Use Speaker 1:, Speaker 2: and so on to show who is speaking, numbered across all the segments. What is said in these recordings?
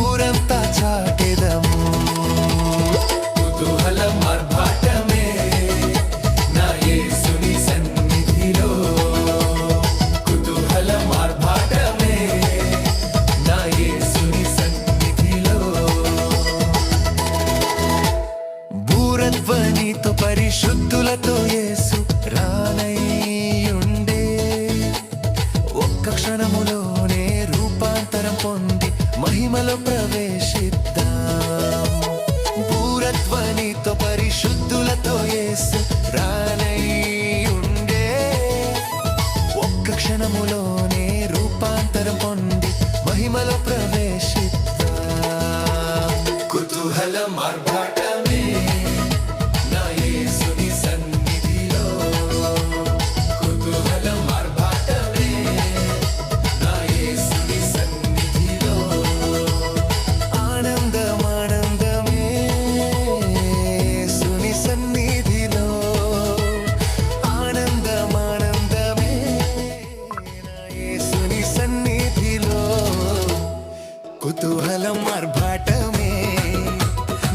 Speaker 1: ఊరంతా చాటెదము. కుతూహలం ఆర్భాటమే నా యేసుని సన్నిధిలో. కుతూహలం ఆర్భాటమే నా యేసుని సన్నిధిలో. బూరధ్వనితో పరిశుద్ధులతో యేసు రానయ్యుండే. ఒక్క క్షణములోనే రూపాంతరం పొంది మహిమలో ప్రవేశిద్దాం. బూరధ్వనితో పరిశుద్ధులతో యేసు రానయ్యుండే. ఒక్క క్షణములోనే రూపాంతరం పొంది మహిమలో ప్రవేశిద్దాం. కుతూహలం ఆర్భాటమే నా యేసుని సన్నిధిలో. కుతూహలం ఆర్భాటమే నా యేసుని సన్నిధిలో. ఆనందం ఆనందమే యేసుని సన్నిధిలో. ఆనందం ఆనందమే నా యేసుని సన్నిధిలో. కుతూహలం ఆర్భాటమే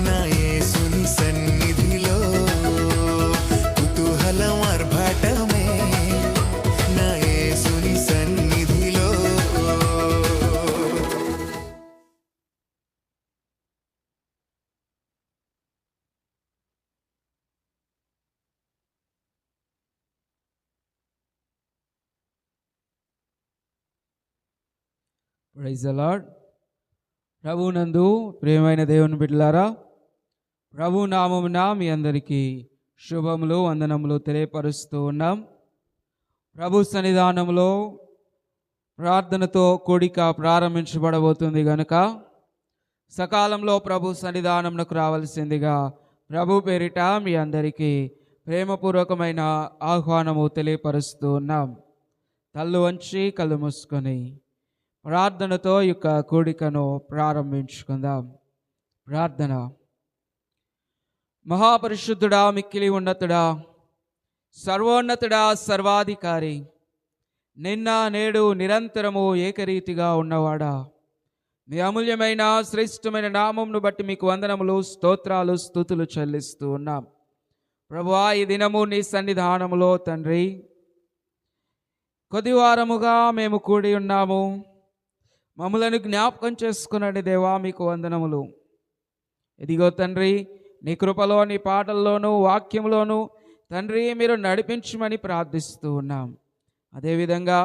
Speaker 1: నా యేసుని సన్నిధిలో. కుతూహలం ఆర్భాటమే నా యేసుని సన్నిధిలో.
Speaker 2: Praise the Lord. ప్రభునందు ప్రియమైన దేవుని బిడ్డలారా, ప్రభు నామమున మీ అందరికీ శుభములు వందనములు తెలియపరుస్తూ ఉన్నాం. ప్రభు సన్నిధానంలో ప్రార్థనతో కూడిక ప్రారంభించబడబోతుంది గనుక సకాలంలో ప్రభు సన్నిధానమునకు రావాల్సిందిగా ప్రభు పేరిట మీ అందరికీ ప్రేమపూర్వకమైన ఆహ్వానము తెలియపరుస్తూ ఉన్నాం. తల్లు వంచి కళ్ళు మూసుకొని ప్రార్థనతో ఈ యొక్క కూడికను ప్రారంభించుకుందాం. ప్రార్థన. మహాపరిశుద్ధుడా, మిక్కిలి ఉన్నతుడా, సర్వోన్నతుడా, సర్వాధికారి, నిన్న నేడు నిరంతరము ఏకరీతిగా ఉన్నవాడా, మీ అమూల్యమైన శ్రేష్టమైన నామమును బట్టి మీకు వందనములు, స్తోత్రాలు, స్తుతులు చెల్లిస్తూ ఉన్నాం. ప్రభువా, ఈ దినము నీ సన్నిధానములో తండ్రి కొద్దివారముగా మేము కూడి ఉన్నాము. మమ్ములను జ్ఞాపకం చేసుకునండి దేవా, మీకు వందనములు. ఇదిగో తండ్రి, నీ కృపలో, నీ పాటల్లోనూ వాక్యంలోనూ తండ్రి మీరు నడిపించమని ప్రార్థిస్తూ ఉన్నాం. అదేవిధంగా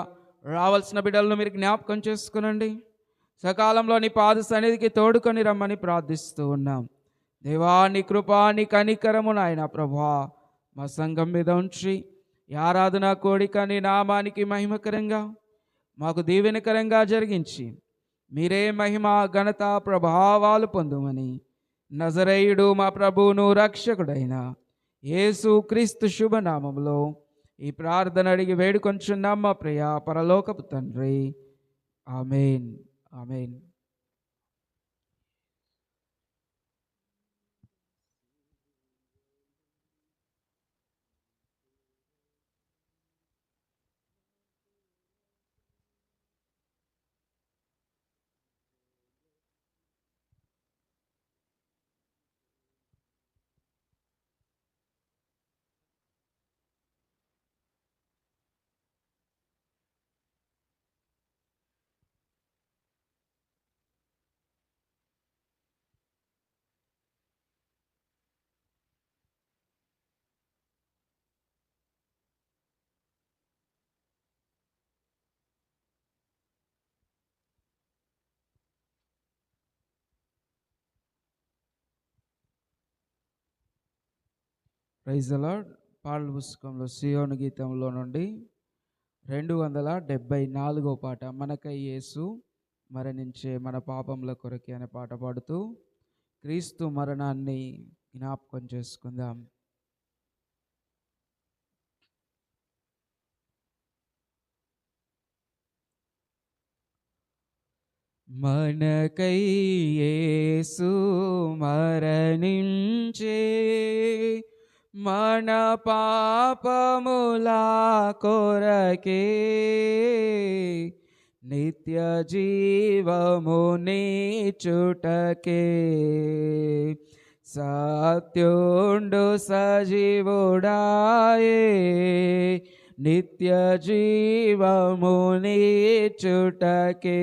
Speaker 2: రావాల్సిన బిడ్డలను మీరు జ్ఞాపకం చేసుకునండి. సకాలంలో నీ పాద సన్నిధికి తోడుకొని రమ్మని ప్రార్థిస్తూ ఉన్నాం. దేవా, నీ కృప, నీ కనికరము నాయన ప్రభువా మా సంఘం మీద ఉంచి ఈ ఆరాధన కోడిక నీ నామానికి మహిమకరంగా మాకు దీవెనకరంగా జరిగించి మీరే మహిమ ఘనత ప్రభావాలు పొందుమని నజరేయుడు మా ప్రభువును రక్షకుడైన యేసు క్రీస్తు శుభనామములో ఈ ప్రార్థన అడిగి వేడుకొంచున్నాం మా ప్రియ పరలోకపు తండ్రి. ఆమేన్. ఆమేన్. Praise the Lord. పాటల పుస్తకంలో సియోను గీతంలో నుండి 274వ పాట, మనకై యేసు మరణించే మన పాపముల కొరకే అనే పాట పాడుతూ క్రీస్తు మరణాన్ని జ్ఞాపకం చేసుకుందాం. మనకై యేసు మరణించే మన పాపముల కొరకే నిత్య జీవము నీచుటకే సత్యుండు సజీవుడాయే నిత్య జీవము నీచుటకే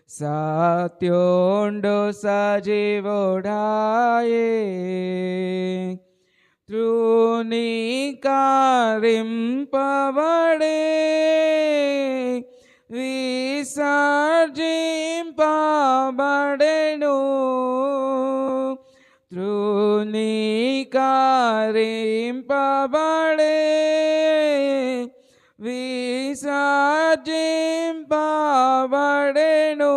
Speaker 2: సత్యుండు సజీవుడాయే తృణీకరింపబడే విసర్జింపబడెను తృణీకరింపబడే విసర్జింపబడెను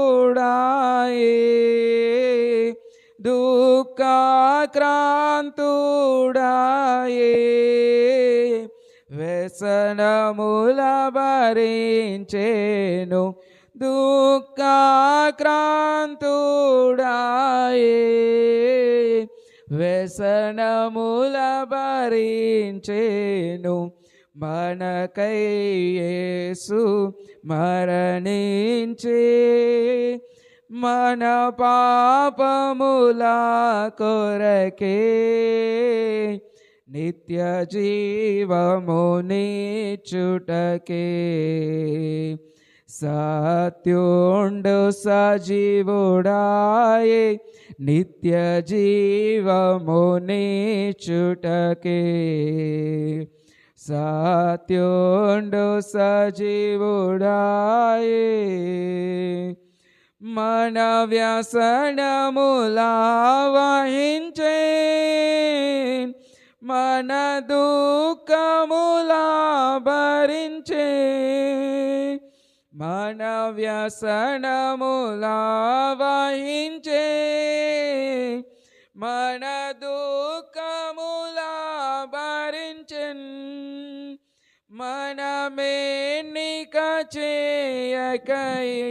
Speaker 2: దుఃఖాక్రాంతుడాయే దుఃఖాక్రాంతుడాయే వ్యసనముల భరించెను దుఃఖాక్రాంతుడాయే వ్యసనముల భరించెను మనకై యేసు మరణించే మన పాపముల కొరకే నిత్య జీవము నీచుటకే సత్యుండు సజీవుడాయే నిత్య జీవము నీచుటకే సత్యుండు సజీవుడాయే మన వ్యసనముల వహించే మన దుఃఖముల భరించే మన వ్యసనముల వహించే మన దుఃఖముల భరించెన్ మనమేన్నిక చేయకయే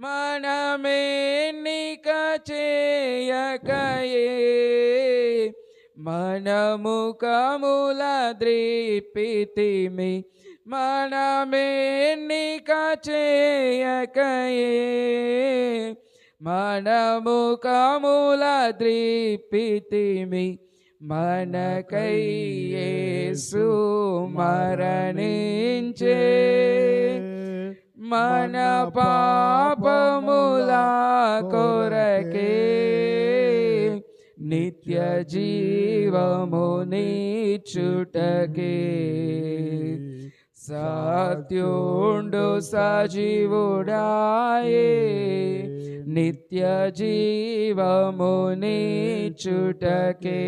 Speaker 2: మనమేన్నిక చేయకయే మనముఖముల ద్రిపితిమి మనమేన్నిక చేయకయే మనముఖముల ద్రిపితిమి మనకై యేసు మరణించే మన పాపముల కొరకే నిత్య జీవము నీచుటకే సత్యుండు సజీవుడాయే నిత్య జీవము నీచుటకే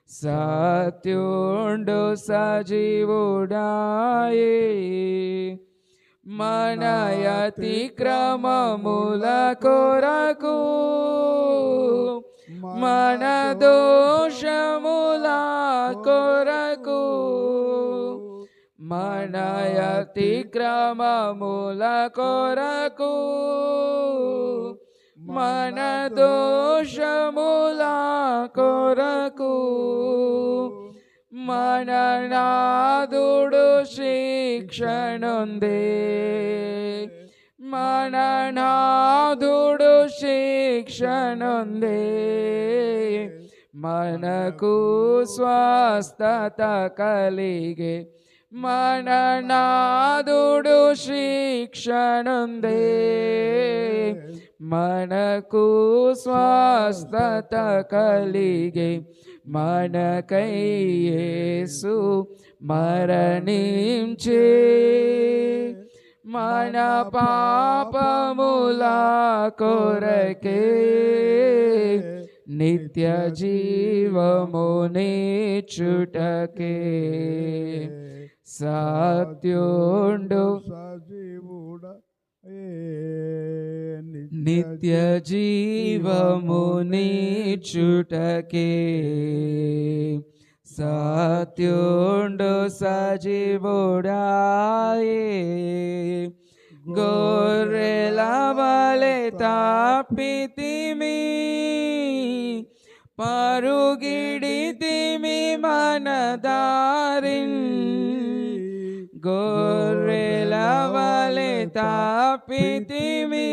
Speaker 2: సత్యుండు సజీవుడాయే మన అతిక్రమముల కొరకు మన దోషముల కొరకు మన అతిక్రమముల కొరకు మన దోషముల కొరకు మన నాదుడు శిక్షనుందే మన నాదుడు శిక్షనుందే మనకు స్వస్థత కలిగే మన నాదుడు శిక్షనుందే మనకు స్వస్థత కలిగే మనకై యేసు మరణించే మన పాపముల కొరకే నిత్య జీవము నీచుటకే సత్యుండు
Speaker 3: సజీవుడా
Speaker 2: నిత్య జీవము నీచుటకే సత్యుండు సజీవుడాయే గొర్రెల వలె తప్పితిమి పరుగిడితిమి మన దారిన్ గొర్రెల వలె తప్పితిమి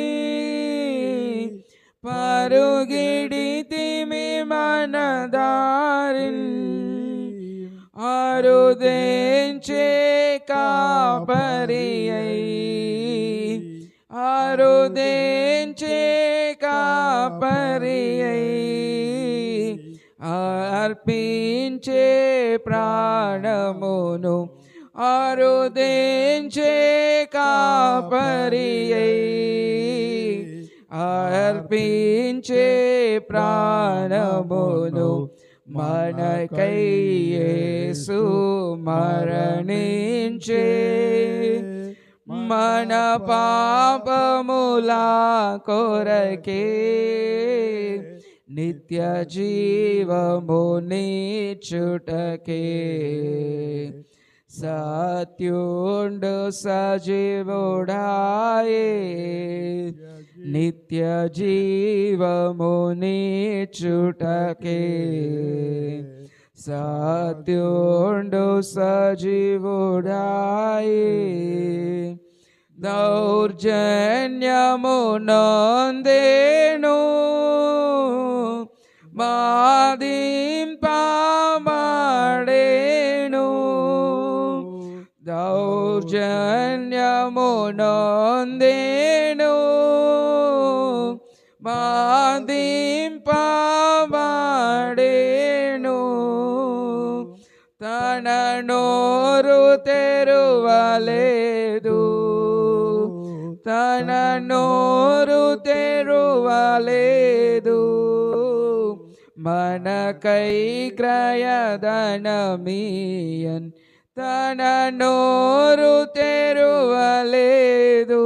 Speaker 2: పరుగిడితిమి మన దారిన్ అరుదించే కాపరి అరుదించే కాపరి అర్పించే ప్రాణమును అరుదించే కాపరి అర్పించే ప్రాణమును మనకై యేసు మరణించే మన పాపముల కొరకే నిత్య జీవము నీచుటకే సత్యుండు సజీవుడాయే నిత్య జీవము నీచుటకే సత్యుండు సజీవుడాయే దౌర్జన్యము నొందేను బాధింపబడేను దౌర్జన్యము నొందేను బాధింపబడేను తన నోరు తెరువలేదు తన నోరు తెరువలేదు మనకై క్రయధనమియన్ తన నోరు తెరువలేదు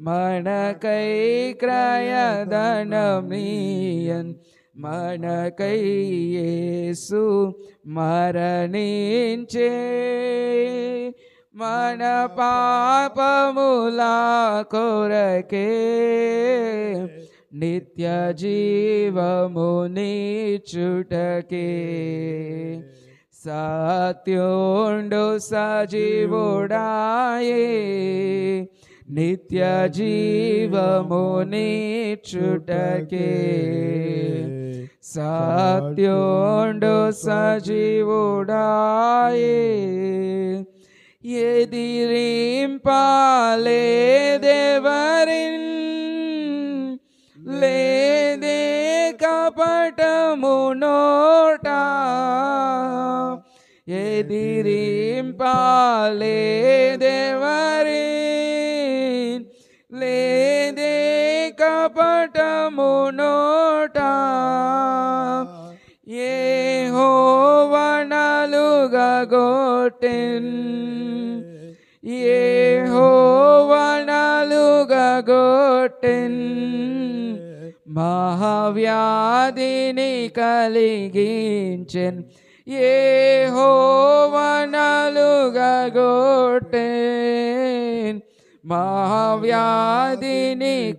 Speaker 2: మనకై క్రయధనమియన్ మనకై యేసు మరణించే మన పాపముల కొరకే నిత్య జీవము నీచుటకే సత్యుండు సజీవుడాయే నిత్య జీవము నీచుటకే సత్యుండు సజీవుడాయే ఎదిరింపాలేదెవరిన్ లేదే కపటము నోట ఎదిరింపాలేదెవరిన్ లేదే కపటము నోట యెహోవానలుగా గొట్టెన్ యెహోవానలుగా గొట్టెన్ మహావ్యాధిని కలిగించెన్ యెహోవానలుగా గొట్టెన్ మహావ్యాధిని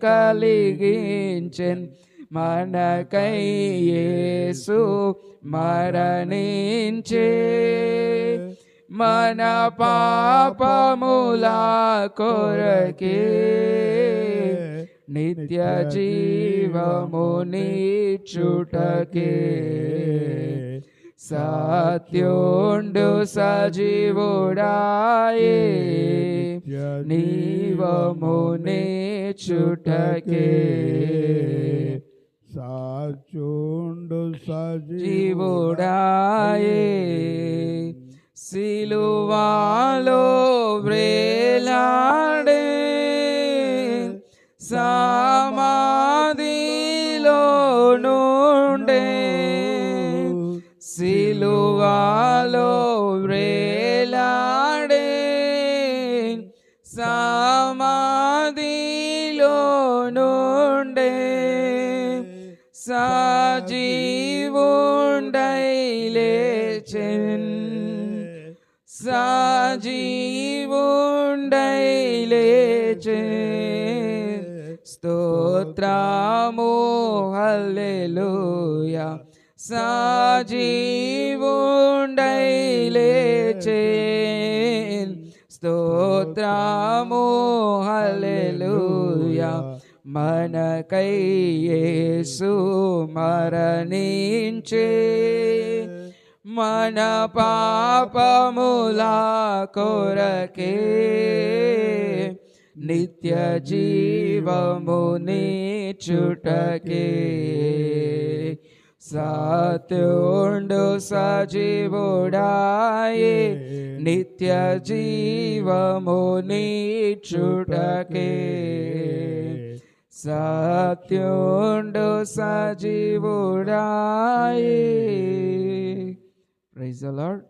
Speaker 2: కలిగించెన్ మనకై యేసు మరణించే మన పాపముల కొరకే నిత్య జీవము నీచుటకే సత్యుండు సజీవుడాయే నీవము నీచుటకే
Speaker 3: సాచుండు
Speaker 2: జీవుడాయే సిలువాలో వ్రేలాడే సమాధిలో నుండే సిలువాలో వ్రేలాడే సమాధిలో నుండే సజీవుండై లేచెన్ సజీవుండై లేచెన్ స్తోత్రము హల్లెలూయా సజీవుండై లేచేన్ స్తోత్రము హల్లెలూయా మనకై యేసు మరణించే మన పాపముల కొరకే నిత్య జీవముని చుటకే సత్యుండు సజీవుడాయే నిత్య జీవముని చుటకే సత్యుండు సజీవుడాయే. Praise the Lord.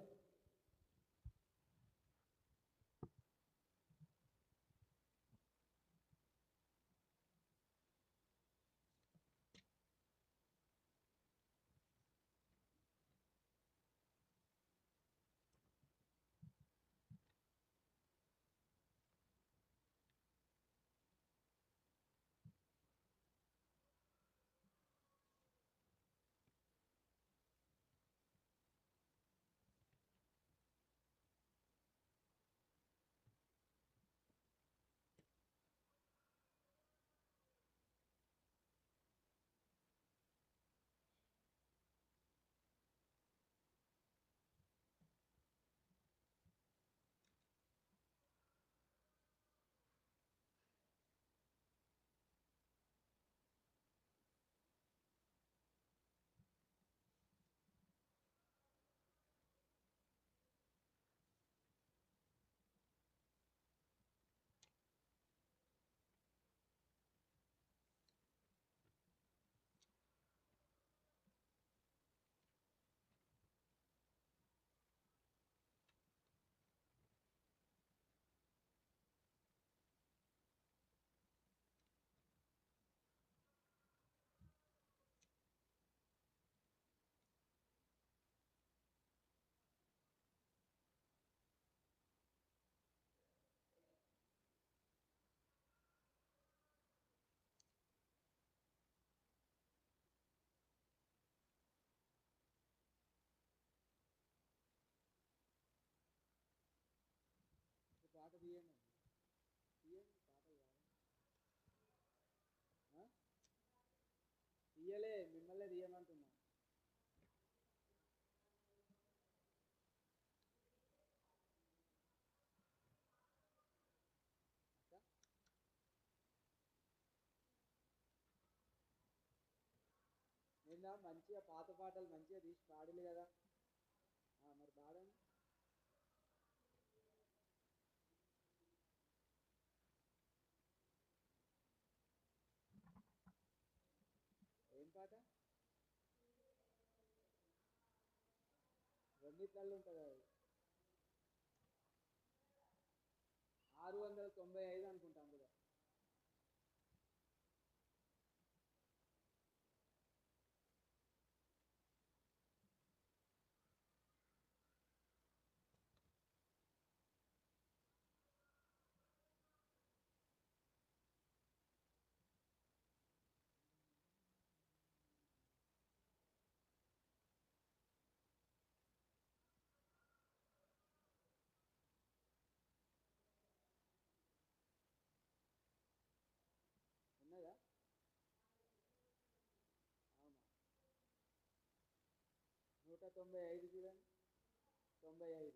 Speaker 2: మిమ్మల్ని తీయమంటున్నా. నిన్న మంచిగా పాత పాటలు మంచిగా తీసి పాడలు కదా, మరి పాడండి. ఏం పాట? రెండిట్లలో ఉంటుంది అది. 695 అనుకుంటాం కదా. ఉన్నదా? అవునా? 195 చూడండి. 95.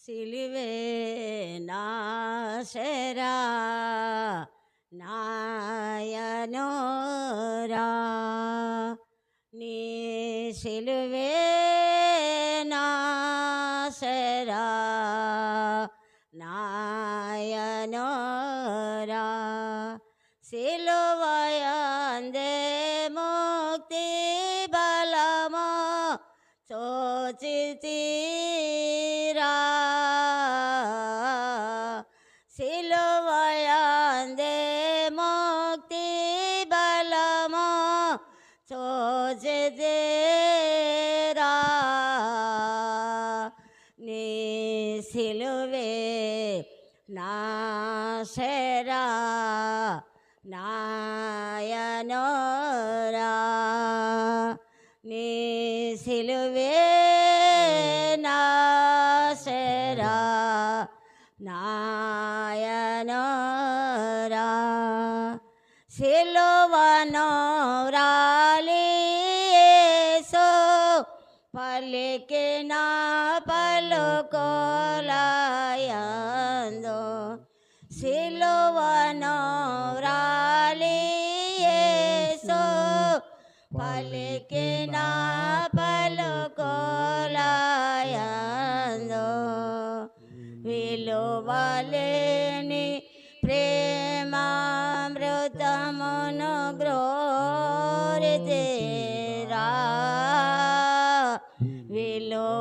Speaker 4: సిలువే నాశరా నాయనోరా నీ సిలువే నాశరా నాయనోరా సిలువయందే ముక్తి బలమో చోచితిరా సిలువయందే ముక్తి బలమో చోచితిరా నీ సిలువే నాశరా నాయనోరా నీ సిలువే నాశరా నాయనోరా సిలువను వ్రాలి యేసు పలికిన పలుకులయందు సిలువను వ్రాలి యేసు పలికిన పలుకులయందు విలువలేని ప్రేమామృతమును గ్రోరితేరా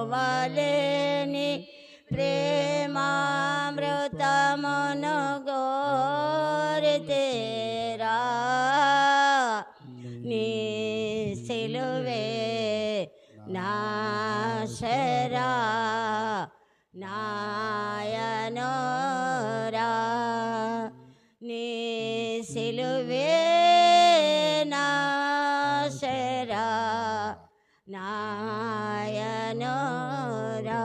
Speaker 4: విలువలేని ప్రేమామృతమును గ్రోరితేరా నీ సిలువే నాశరా నాయనోరా నీ సిలువే నాశరా నాయనోరా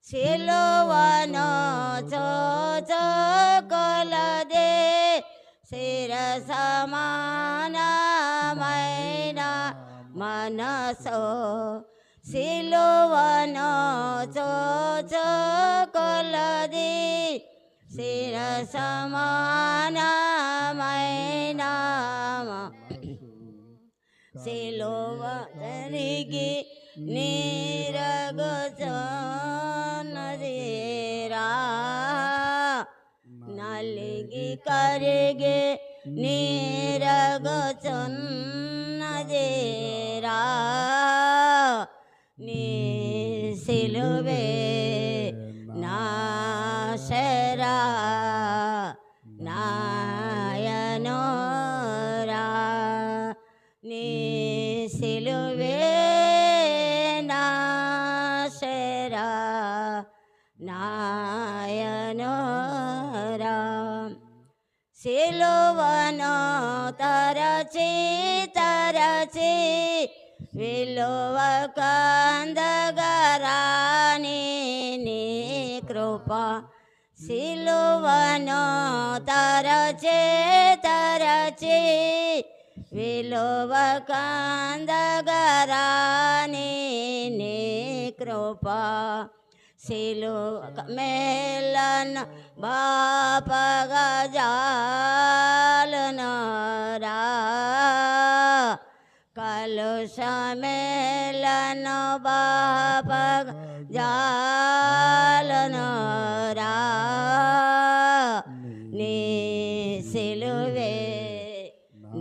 Speaker 4: సిలువను చోచకొలదే శిరసమానమైన మనసో సిలువను చోచకొలది శిరసమానమైన సిలువ జరిగి నీరగుచున్నదిరా నలిగి కరిగి నీరగుచున్నదిరా నీ సిలువే నాశరా నాయనోరా నీ సిలువే నాశరా నాయనోరా సిలువను తరచి తరచి విలువ కందగరాని నీ కృప సిలువను తరచి తరచి విలువ కందగరాని నీ కృప సిలువ మేలను బాపగా జాలను రా కలుషమేలను బాపగా జాలను రా నీ సిలువే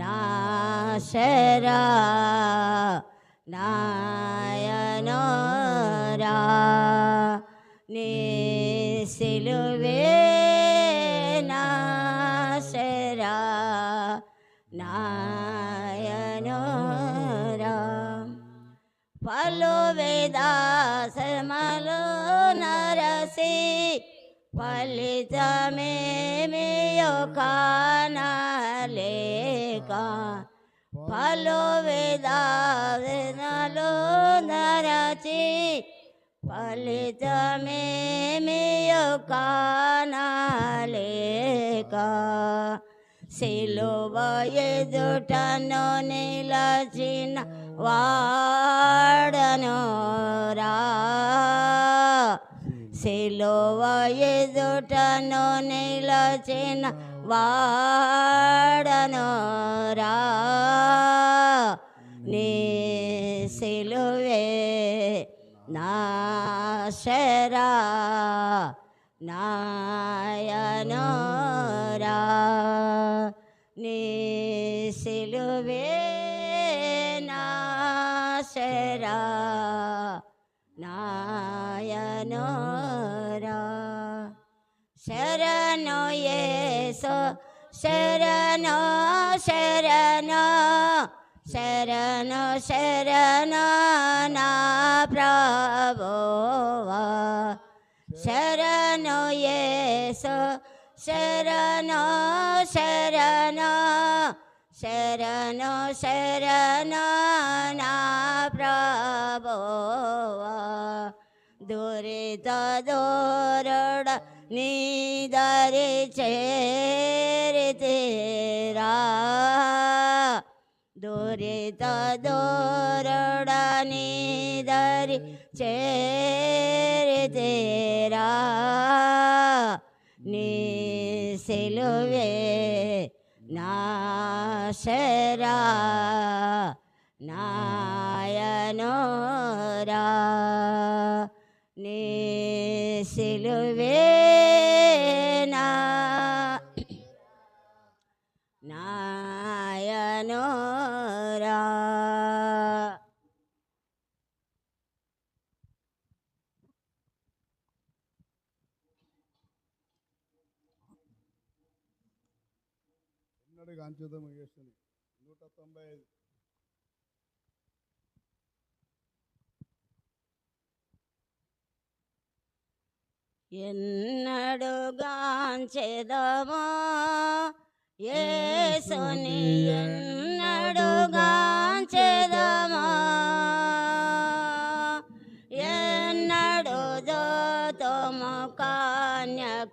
Speaker 4: నాశరా నాయనోరా నీ సిలువే నాశరా నాయనోరా పలు వేదాసమలు నరసి ఫలితమేమియో కానలేక పలు వేదాసనలు నరచి ఫలితమేమియో కానలేక సిలువ ఎదుటను నిలచిన వాడను రా సిలువ ఎదుటను నిలచిన వాడను రా నీ సిలువే నాశరా నాయనోరా నీ సిలువే నాశరా నాయనోరా శరణు యేసు శరణు శరణు శరణు శరణు నా ప్రభువా శరణు యేసు శరణు శరణు శరణు శరణు నా ప్రభువా దురిత దూరుడ నీ దరి చేరితిరా దురిత దూరుడ నీ దరి చేరితిరా నీ సిలువే నాశరా నాయనోరా నీ సిలువే నాయనోరా
Speaker 3: ఎన్నడూ కాంచుదము యేసుని 195
Speaker 4: ఎన్నడుగాంచెదమో యేసుని ఎన్నడుగాంచెదమో ఎన్నడు దోతము కన్యాకుమారుని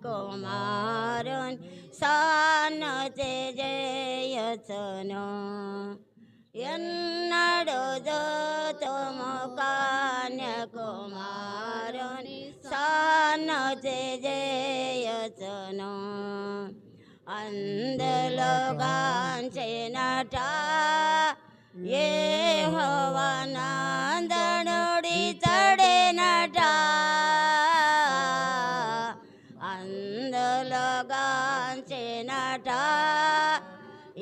Speaker 4: సానుతి జయచును ఎన్నడు దోతము కన్యాకుమారుని సానుతి జయచును అందులో గాంచినట యెహోవా నందనుడి తడెనట అందులో గాంచినట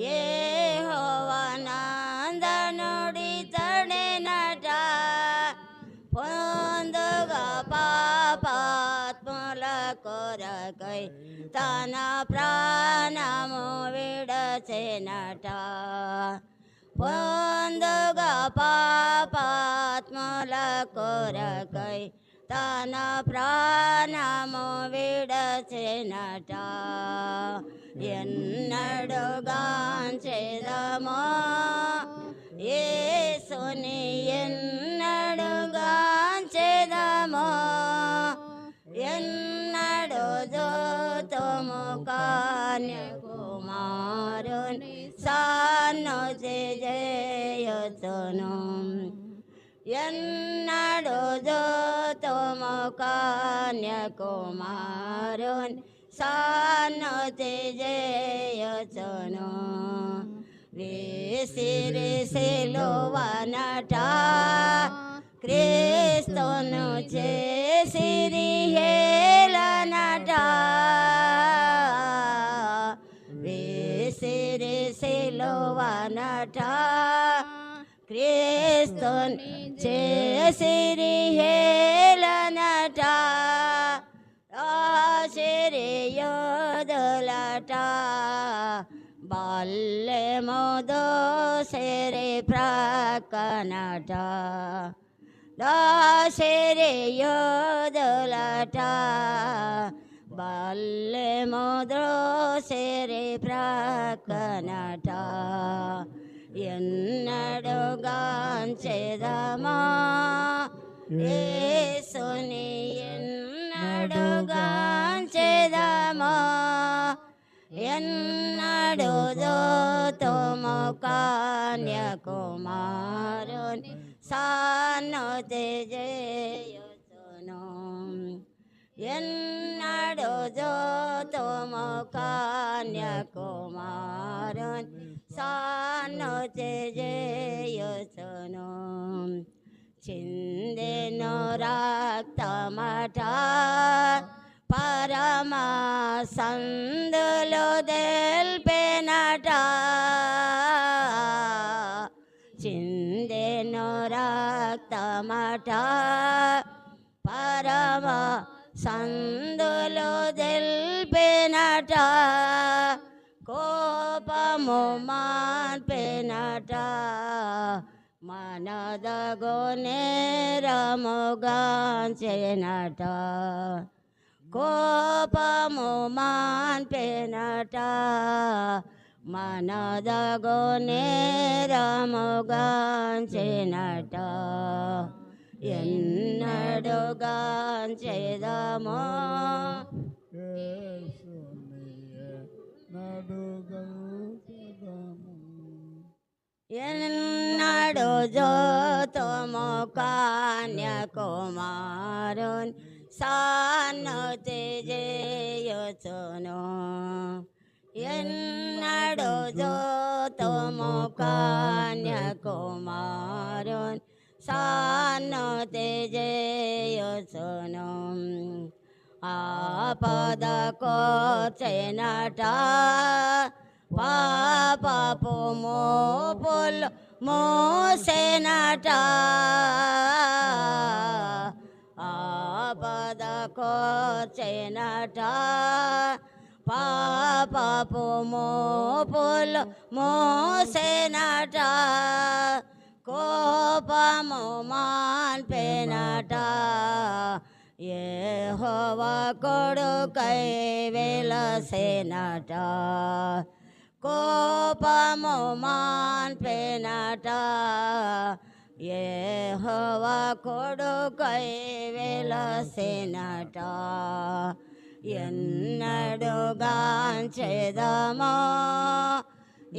Speaker 4: యెహోవా నందనుడి తడెనట పొందుగా పాపాత్ముల కొరకై తన ప్రాణము విడచెనట పొందుగా పాపాత్ముల కొరకై తన ప్రాణము విడచెనట ఎన్నడుగాంచెదమో యేసుని ఎన్నడుగాంచెదమో ఎన్నడు దోతము కన్యాకుమారుని సానుతి జయచును ఎన్నడు దోతము కన్యాకుమారుని సానుతి జయచును వేసిరి సిలువనట క్రీస్తును చేసిరి హేళనట వేసిరి సిలువనట క్రీస్తును చేసిరి హేళనట ఆశిరి యోధులట బాల్యము దోసిరి ప్రక్కనట దాసిరి యోధులట బాల్యము దోసిరి ప్రక్కనట ఎన్నడుగాంచెదమో యేసుని ఎన్నడుగాంచెదమో ఎన్నడు దోతము కన్యాకుమారుని సానుతి జయచును ఎన్నడు జోతుము కన్యాకుమారున్ సానుతి చేయుచును చిందెను రక్తమట పరమ సందులు తెల్పెనట చిందెను రక్తమట పరమ సందులు తెల్పెనట కోపము మాన్పెనట మనదగు నేరముగాంచెనట కోపము మాన్పెనట మనదగు నేరముగాంచెనట ఎన్నడుగాంచెదమో
Speaker 3: యేసునియే నడుగలుగదము
Speaker 4: ఎన్నడు జోతుము కన్యాకుమారున్ సానుతి చేయుచును ఎన్నడు జోతుము కన్యాకుమారున్ సానుతి చేయుచును ఆపదకొచ్చెనట పాపపు మోపులు మోసెనట ఆపదకొచ్చెనట పాపపు మోపులు మోసెనట కోపము మాన్పెనట యెహోవా కొడుకై వెలసెనట కోపము మాన్పెనట యెహోవా కొడుకై వెలసెనట ఎన్నడుగాంచెదమో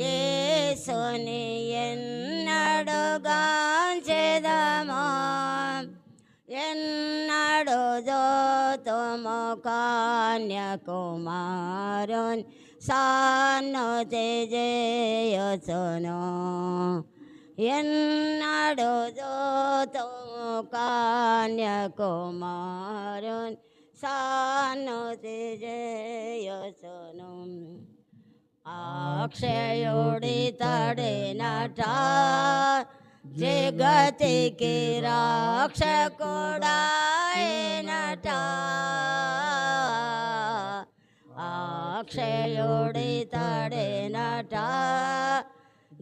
Speaker 4: యేసుని ఎన్నడుగాంచెదమో ఎన్నడు జోతుము కన్యాకుమారున్ సానుతి చేయుచును ఎన్నడు జోతుము కన్యాకుమారున్ సానుతి చేయుచును అక్షయుడి తడినట జగతికి రక్షకుడాయనట అక్షయుడి తడినట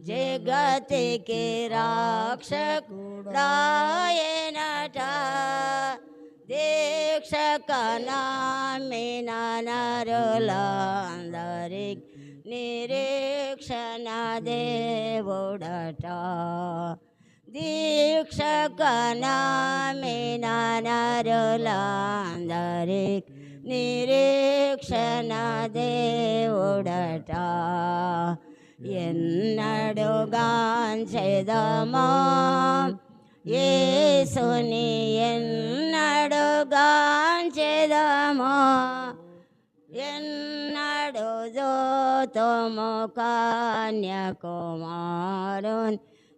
Speaker 4: జగతికి రక్షకుడాయనట దీక్షకనామిన నరులందరికి నిరీక్షణ దేవుడట దీక్షకనామిన నరులందరికి నిరీక్షణ దేవుడట ఎన్నడుగాంచెదమో యేసుని ఎన్నడుగాంచెదమో ఎన్నడు జోతుము కన్యాకుమారున్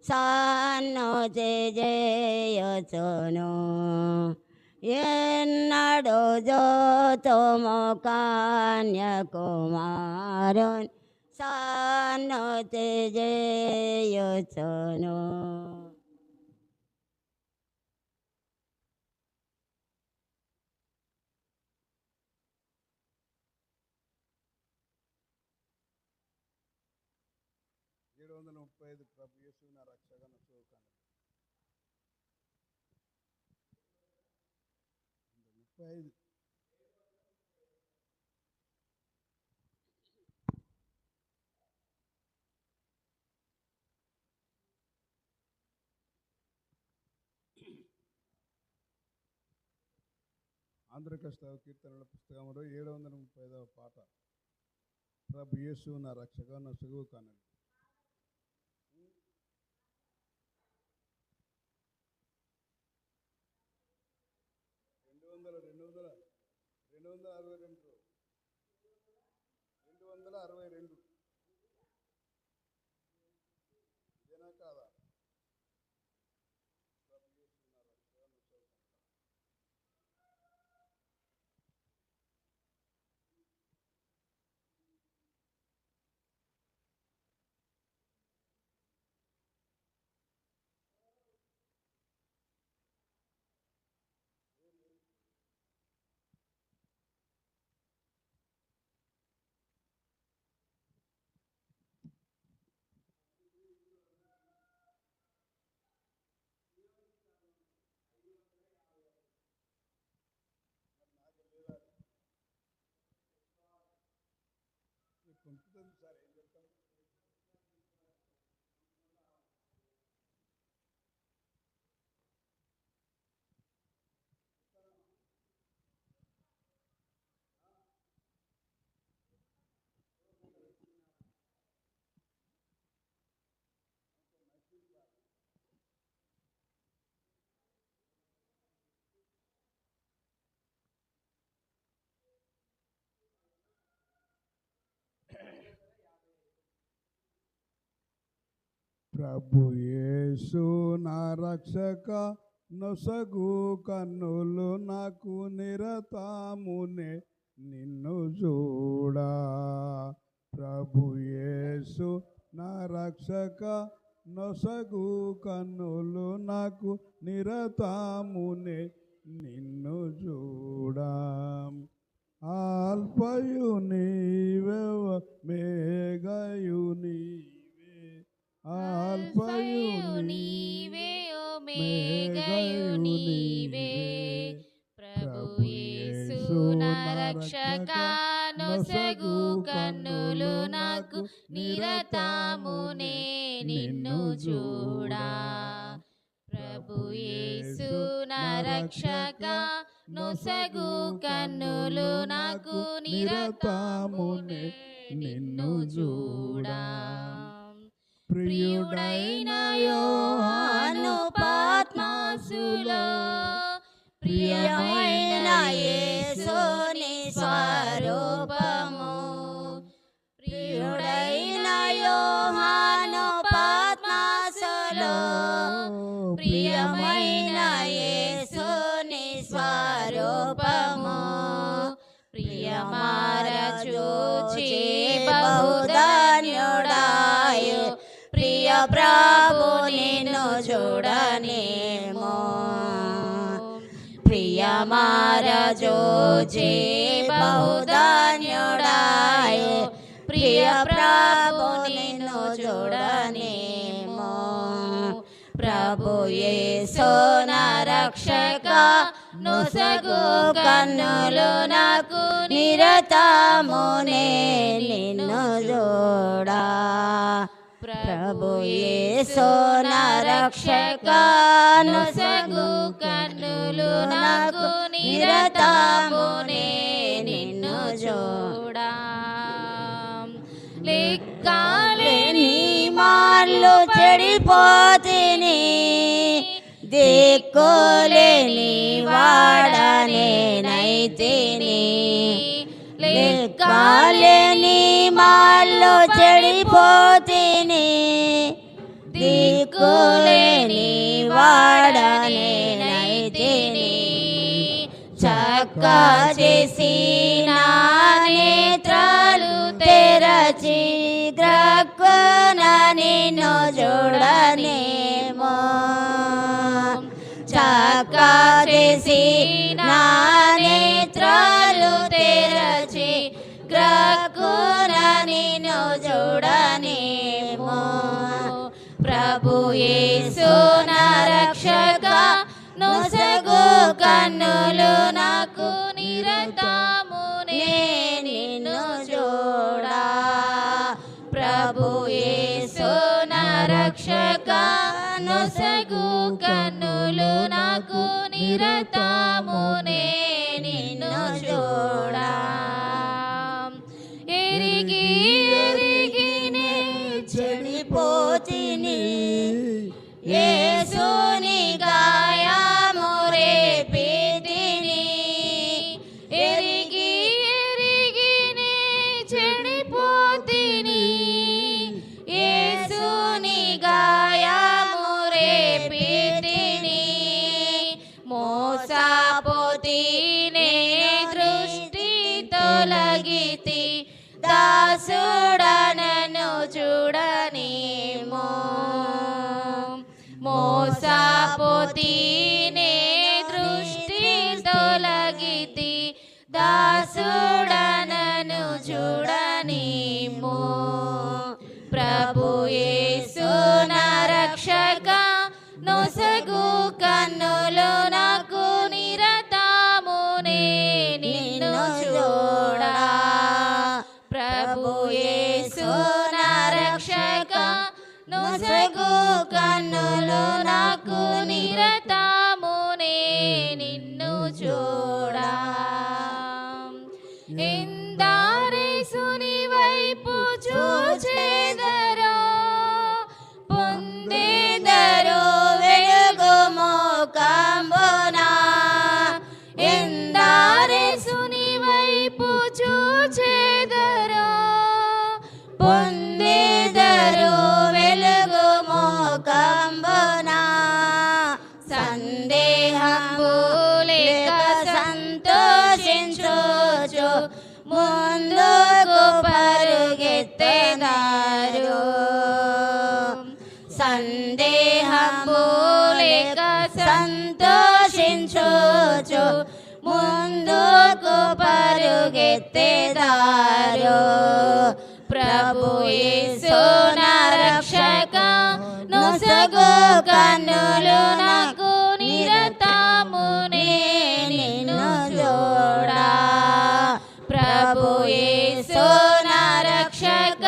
Speaker 4: సానుతి చేయుచును ఎన్నడు జోతుము కన్యాకుమారున్ సానుతి చేయుచును
Speaker 3: ప్రభు యేసు నా రక్షక నా శోకాన 35 ఆంధ్రక్రైస్తవ కీర్తనల పుస్తకంలో 735వ పాట ప్రభు యేసు నా రక్షక నా సులువు కానని 200 262 ఇదేనా కాదా? కొంటుంది సార్, ఏం చెప్తాం? ప్రభు యేసు నా రక్షక నొసగు కన్నులు నాకు నిరతమునే నిన్ను చూడా. ప్రభు యేసు నా రక్షక నొసగు కన్నులు నాకు నిరతమునే నిన్ను చూడా. ఆల్ఫయు నీవే మేఘయు నీవే, ఆల్ఫయు
Speaker 5: నీవే ఒమేగయు నీవే. ప్రభు యేసు నా రక్షక నొసగు కన్నులు నాకు నిరతమునే నిన్ను చూడా. ప్రభు యేసు నా రక్షక నొసగు కన్నులు నాకు నిరతమునే నిన్ను చూడా. ప్రియుడైన యోహాను పద్మసులో ప్రియమైన యేసుని స్వరూపము. ప్రియుడైన యోహాను పద్మసులో ప్రియమైన యేసుని స్వరూపము. ప్రియమార చూచి బహుధన్యుడాయు ప్రియ ప్రభు నిన్ను చూడనేమో. ప్రియమార చూచి బహుధన్యుడాయు ప్రియ ప్రభు నిన్ను చూడనేమో. ప్రభు యేసు నా రక్షక నొసగు కన్నులు నాకు నిరతమునే నిన్ను చూడా. ప్రభు యేసు నా రక్షక నొసగు కన్నులు నాకు నిరతమునే నిన్ను చూడా. లెక్కలేని మార్లు చెడిపోతిని, దిక్కులేని వాడనేనైతిని. లెక్కలేని మార్లు చెడిపోతిని, దిక్కులేని వాడనేనైతిని. చక్క చేసి నా నేత్రాలు తెరచి గ్రక్కున నిన్ను చూడనేమో. చక్క చేసి నా నేత్రాలు తెరచి గ్రక్కున నిన్ను చూడనేమో. ప్రభు యేసు నా రక్షక నొసగు కన్నులు నాకు నిరతమునే నిన్ను చూడా. ప్రభు యేసు నా రక్షక నొసగు కన్నులు నాకు నిరతమునే నిన్ను చూడా. ఎరిగి ఎరిగినే చెడిపోతిని, యేసుని గాయము రేపితిని. ఎరిగి తొలగితి దాసుడనను చూడనేమో మోసపోతి నే దృష్టి తొలగితి దాసుడనను చూడనేమో ప్రభు యేసు నా రక్షక నొసగు కన్నులు నాకు నిరతమునే నిన్ను చూడా ప్రభు యేసు నా రక్షక నొసగు కన్నులు నాకు నిరతమునే నిన్ను చూడా ఎందారేసుని వైపు చూచెదరో పొందెదరో వెలుగు మోకంబునా ఎందారేసుని వైపు చూచెదరో పొందెదరో వెలుగు మోకంబునా సందేహంబు లేక సంతోషించుచు ముందుకు పరుగెత్తెదారు సందేహంబు లేక సంతోషించుచు ముందుకు పరుగెత్తెదారు ప్రభు యేసు నా రక్షక నొసగు కన్నులు నాకు నిరతమునే నిన్ను చూడా ప్రభు యేసు నా రక్షక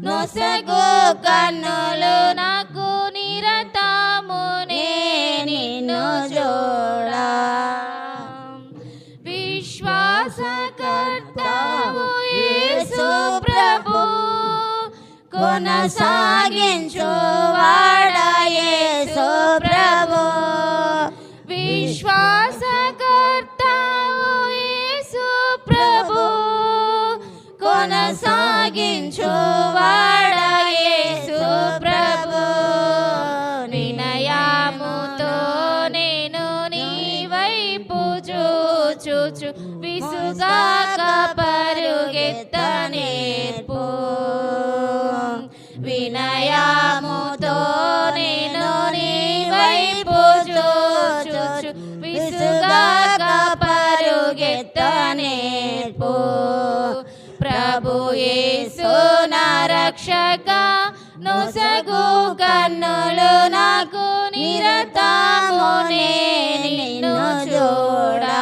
Speaker 5: నొసగు కన్నులు నాకు నిరతమునే నిన్ను చూడా విశ్వాసకర్తవు యేసు ప్రభు కొనసాగించు వాడ యేసు ప్రభు విశ్వాసకర్తవు యేసు ప్రభు కొనసాగించు వాడ యేసు ప్రభు వినయముతో నేను నీ వైపు చూచు విసుగాక పరుగెత్తనేర్పు వినయముతో నేను నీ వైపు చూచు విసుగాక పరుగెత్తనేర్పు ప్రభు యేసు నా రక్షక నొసగు కన్నులు నాకు నిరతమునే నిన్ను చూడా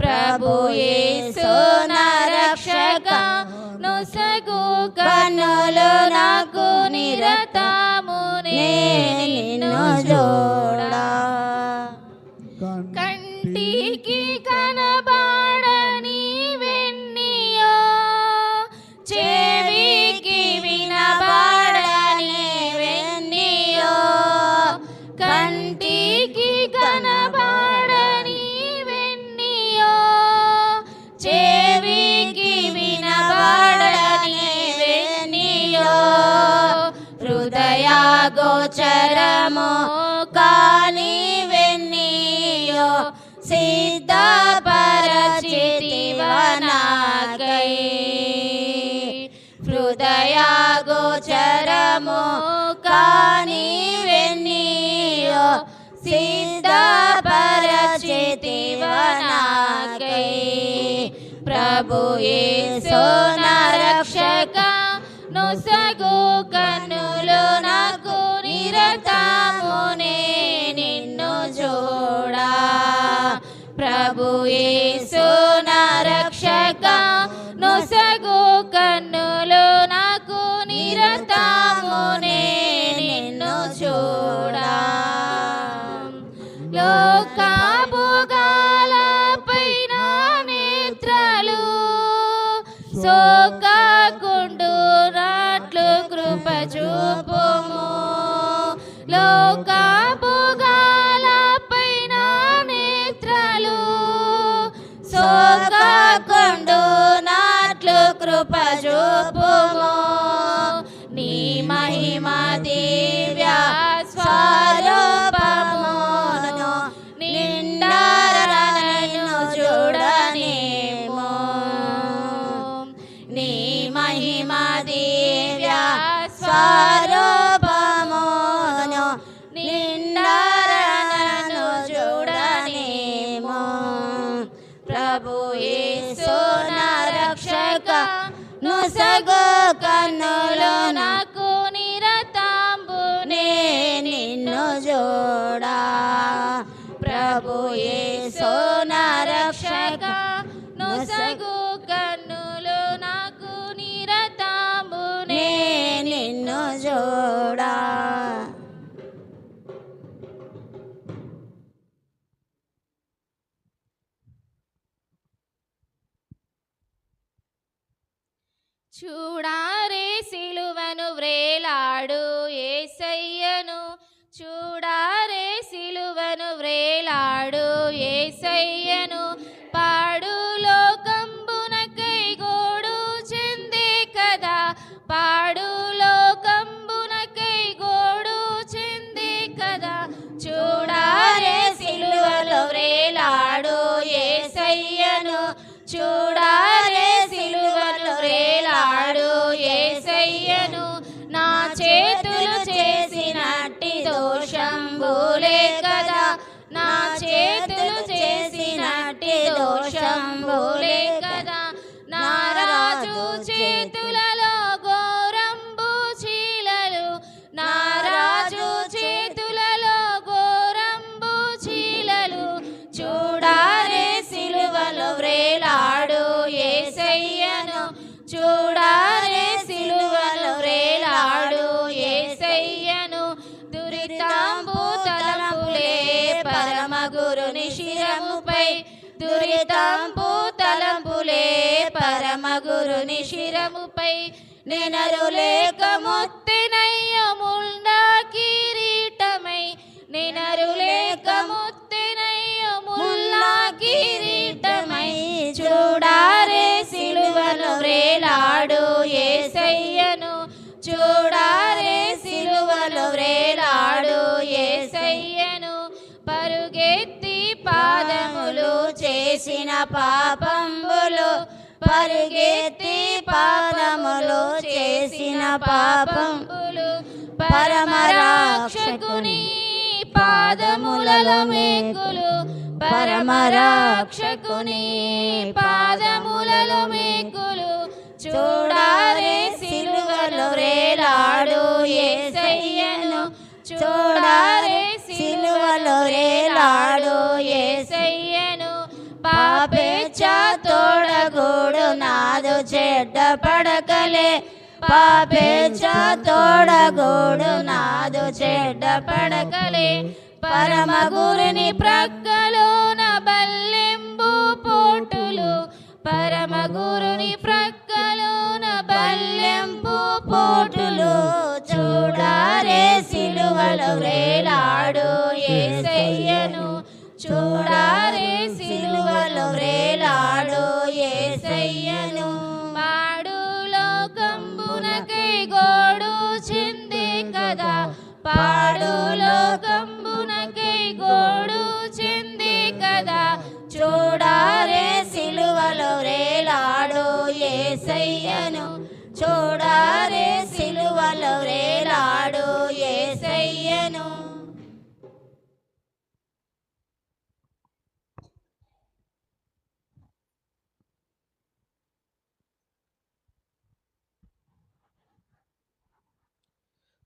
Speaker 5: ప్రభు యేసు నా రక్షక నొసగు కన్నులు నాకు నిరతమునే నిన్ను చూడా కంటికి కనబడని వెన్నీయో చెవికి వినబడని వెన్నీయో కంటికి కనబడని వెన్నీయో చెవికి వినబడని వెన్నీయో హృదయ గోచరము కాని వెన్నీయో సిద్ధపరచితివనాకై హృదయ గోచరము కాని వెన్నీయో సిద్ధపరచితివనాకై ప్రభు యేసు నా రక్షక నొసగు కన్నులు నాకు నిరతమునే నిన్ను చూడా ప్రభు యేసు నా రక్షక నొసగు కన్నులు నాకు నిరతమునే నిన్ను చూడా లోకభోగాలపైన నేత్రాలు సోకకుండునట్లు కృప చూపుము లోకభోగాలపైన నేత్రాలు సోకకుండునట్లు కృప చూపుము నీ మహిమ దివ్య స్వరూపమును నిండారనను చూడనేమో యేసు నా రక్షక నొసగు కన్నులు నాకు నిరతాంబునే
Speaker 4: నిన్ను చూడా
Speaker 5: ప్రభు యేసు నా రక్షక నొసగు కన్నులు నాకు నిరతాంబునే
Speaker 4: నిన్ను చూడా
Speaker 5: చూడారే సిలువను వ్రేలాడు యేసయ్యను చూడారే సిలువను వ్రేలాడు యేసయ్యను పాడు లోకంబునకై గోడు చెందే కదా పాడు లోకంబునకై గోడు చెందే కదా చూడారే సిలువలో వ్రేలాడు యేసయ్యను చూడారే సిలువను వ్రేలాడు యేసయ్యను నా చేతులు చేసినట్టి దోషంబులే కదా నా చేతులు చేసినట్టి దోషంబులే కదా నా రాజు చేతులలో ఘోరంబు చీలలు నా రాజు చేతులలో ఘోరంబు చీలలు చూడారే సిలువలో వ్రేలాడు యేసయ్యను చూడారే సిలువలో వ్రేలాడు యేసయ్యను దురితాంబు తలంపులే పరమ గురుని శిరముపై దురితాంబు తలంపులే పరమ గురుని శిరముపై నెనరు లేక ముత్తెనయ్యముల్నా కిరీటమై నెనరు లేక ముత్తెనయ్యముల్నా కిరీటమై చూడారే సిలువలో వ్రేలాడు యేసయ్యను చూడారే సిలువలో వ్రేలాడు యేసయ్యను పరుగెత్తి పాదములు చేసిన పాపంబులు పరుగెత్తి పాదములు చేసిన పాపంబులు పరమ రక్షకుని పాదములలో మేకులు పరమ రక్షకుని పాదములలో మేకులు చూడారే సిలువలో వ్రేలాడు యేసయ్యను చూడారే సిలువలో వ్రేలాడు యేసయ్యను పాపేచ్ఛ తోడగూడు నాదు చెడ్డ పడకలే పాపేచ్ఛ తోడగూడు నాదు చెడ్డ పడకలే పరమ గురుని ప్రక్కలోన బల్లెంబు పోటులు పరమ గురుని ప్రక్కలోన బల్లెంబు పోటులు చూడారే సిలువలో వ్రేలాడు యేసయ్యను చూడారే సిలువలో వ్రేలాడు యేసయ్యను పాడు లోకంబునకై గోడు చెందే కదా పాడు లోకంబునకై గోడు చెందే కదా చూడారే సిలువలో వ్రేలాడు యేసయ్యను చూడారే సిలువలో వ్రేలాడు యేసయ్యను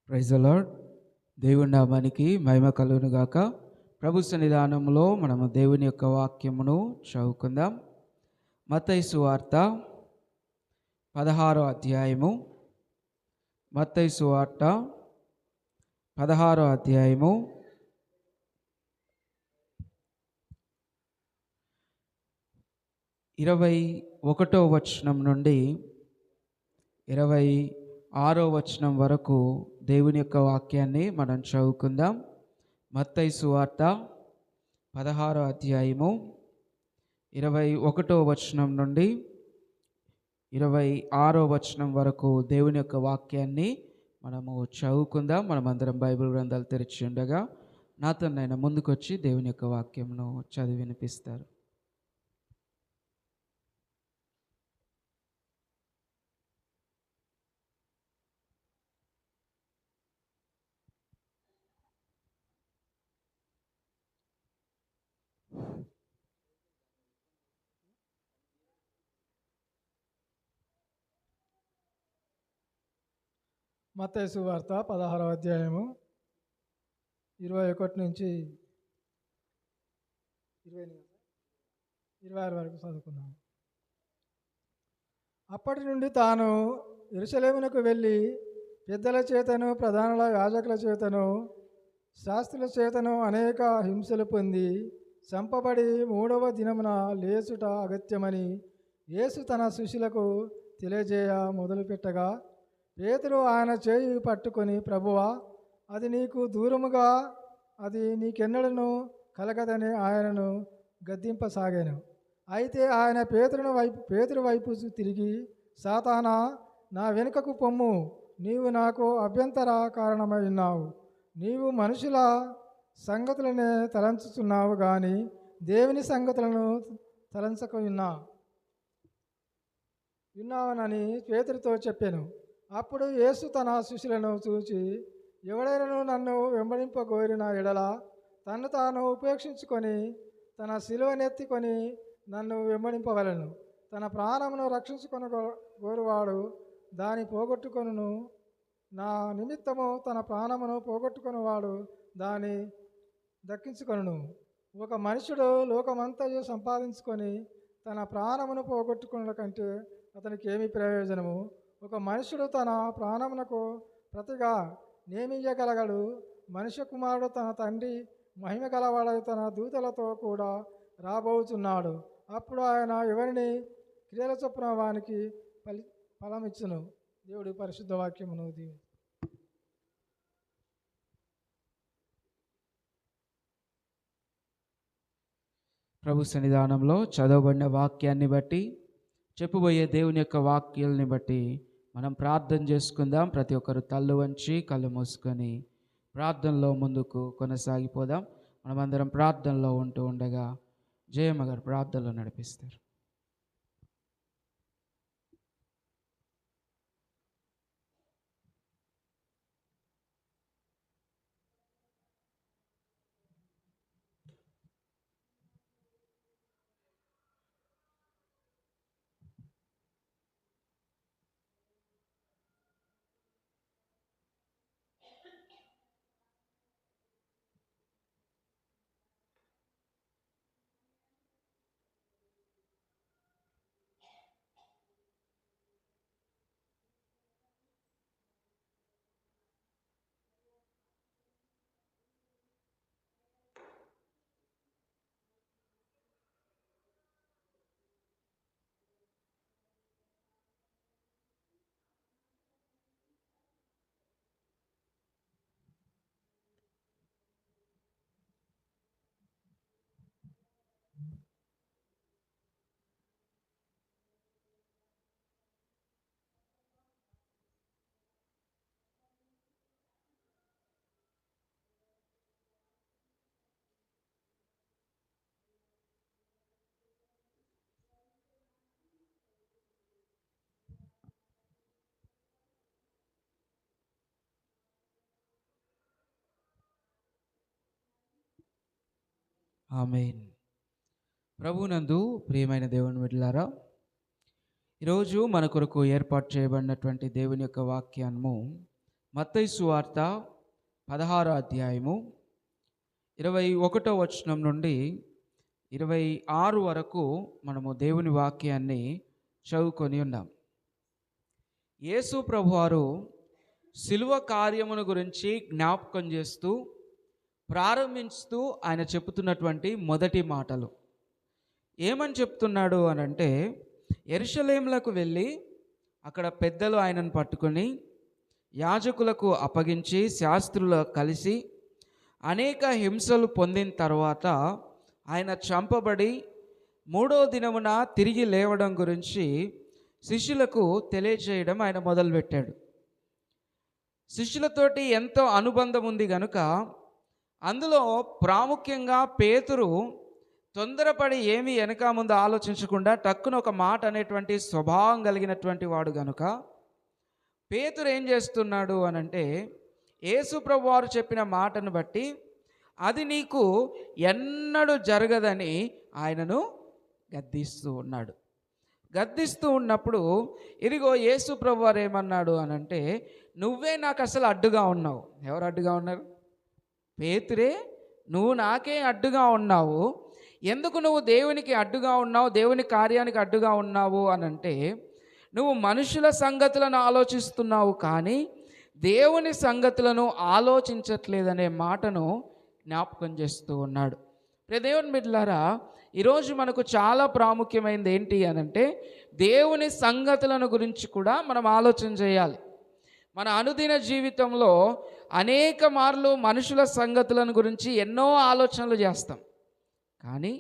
Speaker 2: ప్రైజ్ ది లార్డ్. దేవుని నామానికి మహిమ కలుగును గాక. ప్రభు సన్నిధానంలో మనము దేవుని యొక్క వాక్యమును చదువుకుందాం. మత్తయి సువార్త 16వ అధ్యాయము మత్తయి సువార్త 16వ అధ్యాయము 21వ వచనం నుండి 26వ వచనం వరకు దేవుని యొక్క వాక్యాన్ని మనం చదువుకుందాం. మత్తయి సువార్త 16వ అధ్యాయము 21వ వచనం నుండి 26వ వచనం వరకు దేవుని యొక్క వాక్యాన్ని మనము చదువుకుందాం. మనమందరం బైబిల్ గ్రంథాలు తెరిచి ఉండగా నాతో నేను ముందుకొచ్చి దేవుని యొక్క వాక్యమును చదివి వినిపిస్తారు.
Speaker 6: మత్తయి సువార్త 16వ అధ్యాయము 21 నుంచి 26 వరకు చదువుకున్నాం. అప్పటి నుండి తాను యెరూషలేమునకు వెళ్ళి పెద్దల చేతను ప్రధానుల యాజకుల చేతను శాస్త్రుల చేతను అనేక హింసలు పొంది చంపబడి 3వ దినమున లేచుట అగత్యమని యేసు తన శిష్యులకు తెలియజేయ మొదలుపెట్టగా పేతురు ఆయన చేయి పట్టుకొని, ప్రభువా, అది నీకు దూరముగా, అది నీకెన్నడను కలగదని ఆయనను గద్దింపసాగాను. అయితే ఆయన పేతురు వైపు తిరిగి, సాతానా, నా వెనుకకు పొమ్ము, నీవు నాకు అభ్యంతర కారణమై ఉన్నావు. నీవు మనుషుల సంగతులనే తలంచుచున్నావు కానీ దేవుని సంగతులను తలంచక విన్నావనని పేతురుతో చెప్పాను. అప్పుడు యేసు తన శిష్యులను చూచి, ఎవడైనా నన్ను వెంబడింపగోరిన ఎడల తన్ను తాను ఉపేక్షించుకొని తన సిలువనెత్తుకొని నన్ను వెంబడింపవలను. తన ప్రాణమును రక్షించుకొని గోరువాడు దాని పోగొట్టుకొనును. నా నిమిత్తము తన ప్రాణమును పోగొట్టుకునేవాడు దాన్ని దక్కించుకొనును. ఒక మనుషుడు లోకమంతయు సంపాదించుకొని తన ప్రాణమును పోగొట్టుకున్న కంటే అతనికి ఏమి ప్రయోజనము? ఒక మనుషుడు తన ప్రాణమునకు ప్రతిగా నేమియ్యగలగడు. మనుష్య కుమారుడు తన తండ్రి మహిమ గలవాడై తన దూతలతో కూడా రాబోతున్నాడు. అప్పుడు ఆయన ఎవరిని క్రియల చొప్పున వానికి ఫలమిచ్చును. దేవుడి పరిశుద్ధ వాక్యమును దీవి.
Speaker 2: ప్రభు సన్నిధానంలో చదవబడిన వాక్యాన్ని బట్టి, చెప్పబోయే దేవుని యొక్క వాక్యాలని బట్టి మనం ప్రార్థన చేసుకుందాం. ప్రతి ఒక్కరు తల్లు వంచి కళ్ళు మూసుకొని ప్రార్థనలో ముందుకు కొనసాగిపోదాం. మనమందరం ప్రార్థనలో ఉంటూ ఉండగా జయమ్మ గారు ప్రార్థనలో నడిపిస్తారు. ఆమేన్. ప్రభునందు ప్రియమైన దేవుని బిడ్డలారా, ఈరోజు మన కొరకు ఏర్పాటు చేయబడినటువంటి దేవుని యొక్క వాక్యాన్ని మత్తయి సువార్త 16వ అధ్యాయము 21వ వచనం నుండి 26 వరకు మనము దేవుని వాక్యాన్ని చదువుకొని ఉన్నాం. యేసు ప్రభువారు శిలువ కార్యమును గురించి జ్ఞాపకం చేస్తూ ప్రారంభిస్తూ ఆయన చెప్తున్నటువంటి మొదటి మాటలు ఏమని చెప్తున్నాడు అని అంటే, యెరూషలేములకు వెళ్ళి అక్కడ పెద్దలు ఆయనను పట్టుకొని యాజకులకు అప్పగించి శాస్త్రులు కలిసి అనేక హింసలు పొందిన తర్వాత ఆయన చంపబడి 3వ దినమున తిరిగి లేవడం గురించి శిష్యులకు తెలియజేయడం ఆయన మొదలుపెట్టాడు. శిష్యులతోటి ఎంతో అనుబంధం ఉంది కనుక అందులో ప్రాముఖ్యంగా పేతురు తొందరపడి ఏమీ వెనక ముందు ఆలోచించకుండా టక్కున ఒక మాట అనేటువంటి స్వభావం కలిగినటువంటి వాడు గనుక పేతురు ఏం చేస్తున్నాడు అనంటే, యేసు ప్రభువు వారు చెప్పిన మాటను బట్టి అది నీకు ఎన్నడూ జరగదని ఆయనను గద్దిస్తూ ఉన్నాడు. గద్దిస్తూ ఉన్నప్పుడు ఇదిగో యేసు ప్రభువారు ఏమన్నాడు అనంటే, నువ్వే నాకు అసలు అడ్డుగా ఉన్నావు. ఎవరు అడ్డుగా ఉన్నారు? పేతురే, నువ్వు నాకే అడ్డుగా ఉన్నావు. ఎందుకు నువ్వు దేవునికి అడ్డుగా ఉన్నావు, దేవుని కార్యానికి అడ్డుగా ఉన్నావు అనంటే, నువ్వు మనుషుల సంగతులను ఆలోచిస్తున్నావు కానీ దేవుని సంగతులను ఆలోచించట్లేదనే మాటను జ్ఞాపకం చేస్తూ ఉన్నాడు. దేవుని బిడ్డలారా, ఈరోజు మనకు చాలా ప్రాముఖ్యమైనది ఏంటి అనంటే, దేవుని సంగతులను గురించి కూడా మనం ఆలోచన చేయాలి. మన అనుదిన జీవితంలో అనేక మార్లు మనుషుల సంగతులను గురించి ఎన్నో ఆలోచనలు చేస్తాం. కానీ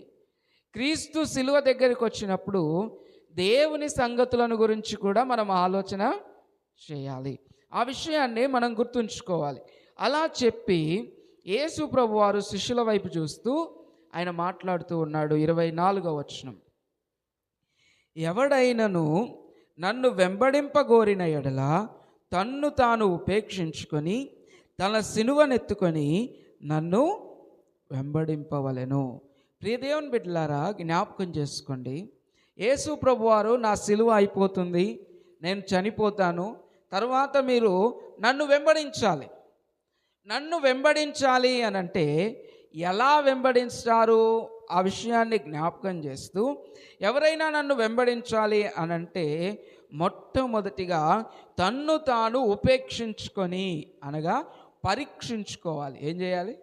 Speaker 2: క్రీస్తు శిలువ దగ్గరికి వచ్చినప్పుడు దేవుని సంగతులను గురించి కూడా మనం ఆలోచన చేయాలి. ఆ విషయాన్ని మనం గుర్తుంచుకోవాలి. అలా చెప్పి యేసు ప్రభువారు శిష్యుల వైపు చూస్తూ ఆయన మాట్లాడుతూ ఉన్నాడు. 24వ వచనం, ఎవడైనను నన్ను వెంబడింపగోరిన ఎడల తన్ను తాను ఉపేక్షించుకొని తన సిలువనెత్తుకొని నన్ను వెంబడింపవలెను. ప్రియదేవుని బిడ్డలారా, జ్ఞాపకం చేసుకోండి, యేసు ప్రభువారు నా సిలువ అయిపోతుంది, నేను చనిపోతాను, తర్వాత మీరు నన్ను వెంబడించాలి. నన్ను వెంబడించాలి అనంటే ఎలా వెంబడిస్తారు ఆ విషయాన్ని జ్ఞాపకం చేస్తూ, ఎవరైనా నన్ను వెంబడించాలి అనంటే మొట్టమొదటిగా తన్ను తాను ఉపేక్షించుకొని, అనగా పరీక్షించుకోవాలి. ఏం చేయాలి?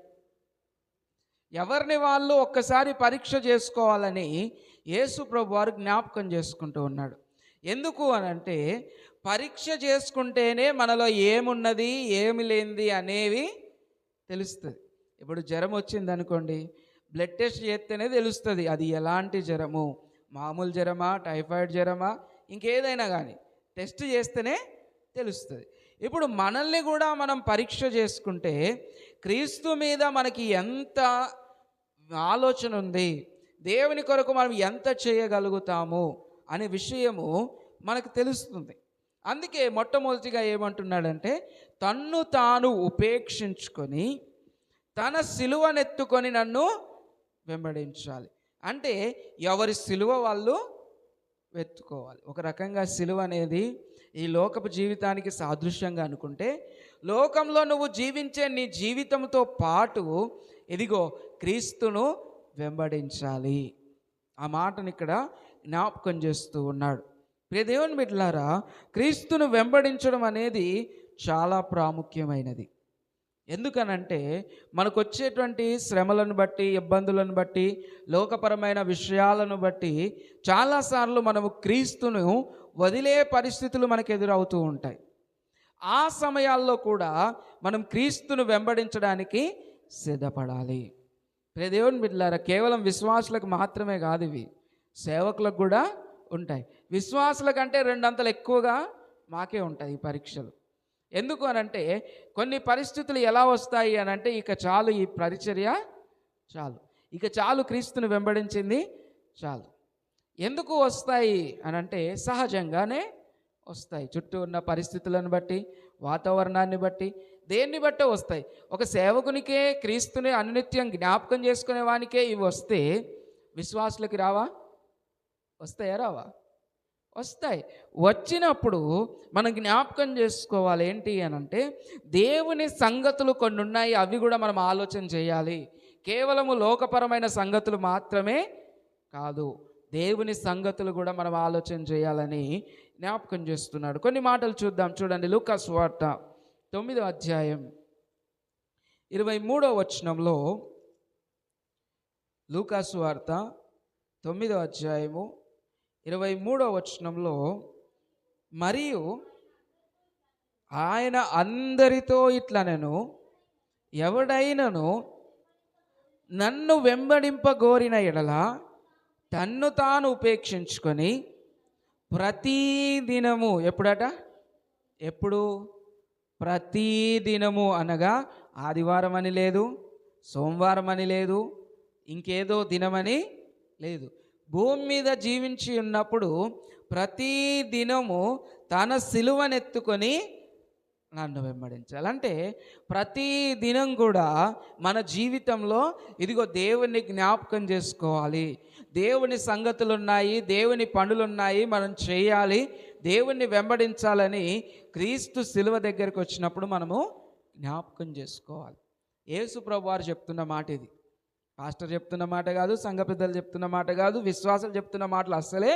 Speaker 2: ఎవరిని వాళ్ళు ఒక్కసారి పరీక్ష చేసుకోవాలని యేసు ప్రభువారు జ్ఞాపకం చేసుకుంటూ ఉన్నాడు. ఎందుకు అనంటే, పరీక్ష చేసుకుంటేనే మనలో ఏమున్నది ఏమి లేనిది అనేవి తెలుస్తుంది. ఇప్పుడు జ్వరం వచ్చింది అనుకోండి, బ్లడ్ టెస్ట్ చేస్తేనే తెలుస్తుంది అది ఎలాంటి జ్వరము, మామూలు జ్వరమా, టైఫాయిడ్ జ్వరమా, ఇంకేదైనా కానీ టెస్ట్ చేస్తేనే తెలుస్తుంది. ఇప్పుడు మనల్ని కూడా మనం పరీక్ష చేసుకుంటే క్రీస్తు మీద మనకి ఎంత ఆలోచన ఉంది, దేవుని కొరకు మనం ఎంత చేయగలుగుతాము అనే విషయము మనకు తెలుస్తుంది. అందుకే మొట్టమొదటిగా ఏమంటున్నాడంటే, తన్ను తాను ఉపేక్షించుకొని తన సిలువనెత్తుకొని నన్ను వెంబడించాలి. అంటే ఎవరి సిలువ వాళ్ళు వెతుకోవాలి. ఒక రకంగా సిలువ అనేది ఈ లోకపు జీవితానికి సాదృశ్యంగా అనుకుంటే, లోకంలో నువ్వు జీవించే నీ జీవితంతో పాటు ఇదిగో క్రీస్తును వెంబడించాలి. ఆ మాటను ఇక్కడ జ్ఞాపకం చేస్తూ ఉన్నాడు. ప్రియ దేవుని బిడ్డలారా, క్రీస్తును వెంబడించడం అనేది చాలా ప్రాముఖ్యమైనది. ఎందుకనంటే మనకు వచ్చేటువంటి శ్రమలను బట్టి, ఇబ్బందులను బట్టి, లోకపరమైన విషయాలను బట్టి చాలాసార్లు మనము క్రీస్తును వదిలే పరిస్థితులు మనకు ఎదురవుతూ ఉంటాయి. ఆ సమయాల్లో కూడా మనం క్రీస్తును వెంబడించడానికి సిద్ధపడాలి. ప్రియ దేవుని బిడ్డలారా, కేవలం విశ్వాసులకు మాత్రమే కాదు, ఇవి సేవకులకు కూడా ఉంటాయి. విశ్వాసుల కంటే 2 అంతలు ఎక్కువగా మాకే ఉంటాయి ఈ పరీక్షలు. ఎందుకు అనంటే, కొన్ని పరిస్థితులు ఎలా వస్తాయి అనంటే, ఇక చాలు ఈ పరిచర్య చాలు, ఇక చాలు క్రీస్తును వెంబడించింది చాలు. ఎందుకు వస్తాయి అనంటే సహజంగానే వస్తాయి. చుట్టూ ఉన్న పరిస్థితులను బట్టి, వాతావరణాన్ని బట్టి, దేన్ని బట్టి వస్తాయి. ఒక సేవకునికే క్రీస్తుని అనునిత్యం జ్ఞాపకం చేసుకునే వానికే ఇవి వస్తే విశ్వాసులకి రావా? వస్తాయా? రావా? వస్తాయి. వచ్చినప్పుడు మనం జ్ఞాపకం చేసుకోవాలి ఏంటి అనంటే, దేవుని సంగతులు కొన్ని ఉన్నాయి, అవి కూడా మనం ఆలోచన చేయాలి. కేవలము లోకపరమైన సంగతులు మాత్రమే కాదు, దేవుని సంగతులు కూడా మనం ఆలోచన చేయాలని జ్ఞాపకం చేస్తున్నాడు. కొన్ని మాటలు చూద్దాం. చూడండి, లూకా సువార్త 9వ అధ్యాయం 23వ వచనంలో, లూకా సువార్త 9వ అధ్యాయము 23వ వచనంలో, మరియు ఆయన అందరితో ఇట్లనెను, ఎవడైనను నన్ను వెంబడింపగోరిన ఎడల తన్ను తాను ఉపేక్షించుకొని ప్రతిదినము, ఎప్పుడట? ఎప్పుడు? ప్రతిదినము అనగా ఆదివారం అని లేదు, సోమవారం అని లేదు, ఇంకేదో దినమని లేదు. భూమి మీద జీవించి ఉన్నప్పుడు ప్రతి దినము తన సిలువనెత్తుకొని నన్ను వెంబడించాలి. అంటే ప్రతి దినం కూడా మన జీవితంలో ఇదిగో దేవుణ్ణి జ్ఞాపకం చేసుకోవాలి, దేవుని సంగతులు ఉన్నాయి, దేవుని పనులు ఉన్నాయి, మనం చేయాలి, దేవుణ్ణి వెంబడించాలని క్రీస్తు శిలువ దగ్గరికి వచ్చినప్పుడు మనము జ్ఞాపకం చేసుకోవాలి. యేసు ప్రభువారు చెప్తున్న మాట ఇది. పాస్టర్ చెప్తున్న మాట కాదు, సంఘ పెద్దలు చెప్తున్న మాట కాదు, విశ్వాసాలు చెప్తున్న మాటలు అస్సలే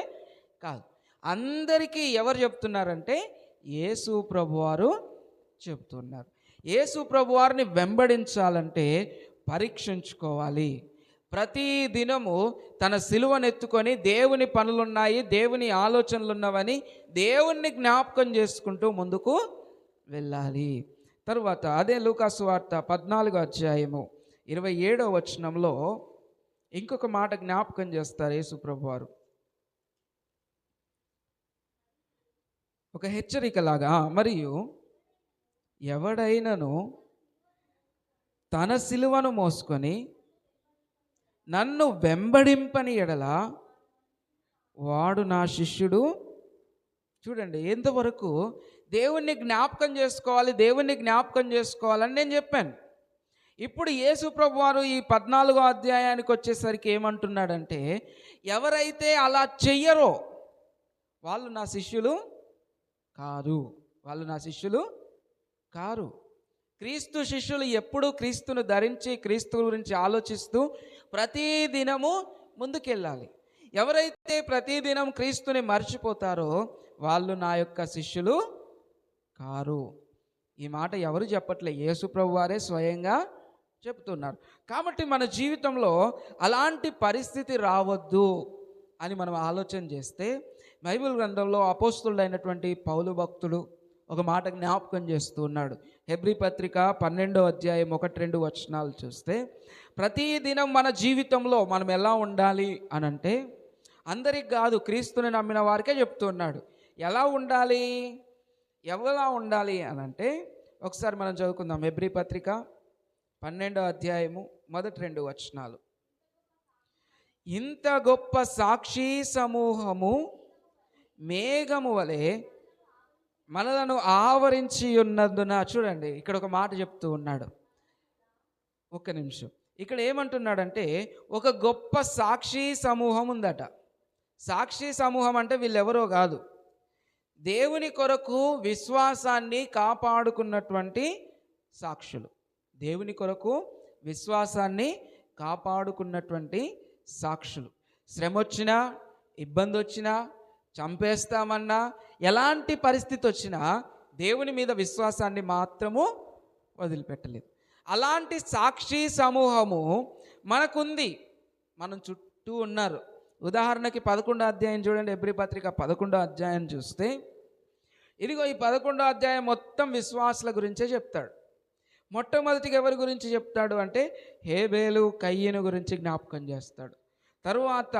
Speaker 2: కాదు. అందరికీ ఎవరు చెప్తున్నారంటే యేసు ప్రభువారు చెప్తున్నారు. యేసు ప్రభువారిని వెంబడించాలంటే పరీక్షించుకోవాలి. ప్రతి దినము తన సిలువనెత్తుకొని దేవుని పనులున్నాయి, దేవుని ఆలోచనలు ఉన్నవని దేవుణ్ణి జ్ఞాపకం చేసుకుంటూ ముందుకు వెళ్ళాలి. తరువాత అదే లూకాసు వార్త 14వ అధ్యాయము 27వ వచనంలో ఇంకొక మాట జ్ఞాపకం చేస్తారు యేసు ప్రభువారు. ఒక హెచ్చరికలాగా, మరియు ఎవడైనను తన సిలువను మోసుకొని నన్ను వెంబడింపని ఎడల వాడు నా శిష్యుడు. చూడండి, ఎంతవరకు దేవుణ్ణి జ్ఞాపకం చేసుకోవాలి, దేవుణ్ణి జ్ఞాపకం చేసుకోవాలని నేను చెప్పాను. ఇప్పుడు యేసు ప్రభువారు ఈ 14వ అధ్యాయానికి వచ్చేసరికి ఏమంటున్నాడంటే, ఎవరైతే అలా చెయ్యరో వాళ్ళు నా శిష్యులు కారు, వాళ్ళు నా శిష్యులు కారు. క్రీస్తు శిష్యులు ఎప్పుడూ క్రీస్తును ధరించి క్రీస్తు గురించి ఆలోచిస్తూ ప్రతిదినము ముందుకెళ్ళాలి. ఎవరైతే ప్రతిదినం క్రీస్తుని మర్చిపోతారో వాళ్ళు నా యొక్క శిష్యులు కారు. ఈ మాట ఎవరు చెప్పట్లే, యేసు ప్రభువారే స్వయంగా చెప్తున్నారు. కాబట్టి మన జీవితంలో అలాంటి పరిస్థితి రావద్దు అని మనం ఆలోచన చేస్తే, బైబిల్ గ్రంథంలో అపోస్తులుడైనటువంటి పౌలు భక్తుడు ఒక మాట జ్ఞాపకం చేస్తూ ఉన్నాడు. హెబ్రీ పత్రిక 12వ అధ్యాయం 1-2 వచనాలు చూస్తే, ప్రతిదినం మన జీవితంలో మనం ఎలా ఉండాలి అనంటే, అందరికి కాదు, క్రీస్తుని నమ్మిన వారికే చెప్తున్నాడు. ఎలా ఉండాలి అనంటే ఒకసారి మనం చదువుకుందాం. హెబ్రీ పత్రిక 12వ అధ్యాయము 1-2 వచనాలు. ఇంత గొప్ప సాక్షి సమూహము మేఘము వలె మనలను ఆవరించి ఉన్నందున, చూడండి ఇక్కడ ఒక మాట చెప్తూ ఉన్నాడు. ఒక్క నిమిషం, ఇక్కడ ఏమంటున్నాడంటే ఒక గొప్ప సాక్షి సమూహం ఉందట. సాక్షి సమూహం అంటే వీళ్ళెవరో కాదు, దేవుని కొరకు విశ్వాసాన్ని కాపాడుకున్నటువంటి సాక్షులు. దేవుని కొరకు విశ్వాసాన్ని కాపాడుకున్నటువంటి సాక్షులు. శ్రమ వచ్చినా, ఇబ్బంది వచ్చినా, చంపేస్తామన్నా, ఎలాంటి పరిస్థితి వచ్చినా దేవుని మీద విశ్వాసాన్ని మాత్రము వదిలిపెట్టలేదు. అలాంటి సాక్షి సమూహము మనకుంది, మనం చుట్టూ ఉన్నారు. ఉదాహరణకి 11వ అధ్యాయం చూడండి, హెబ్రీ పత్రిక 11వ అధ్యాయం చూస్తే, ఇదిగో ఈ 11వ అధ్యాయం మొత్తం విశ్వాసుల గురించే చెప్తాడు. మొట్టమొదటిగా ఎవరి గురించి చెప్తాడు అంటే హేబేలు కయ్యను గురించి జ్ఞాపకం చేస్తాడు. తరువాత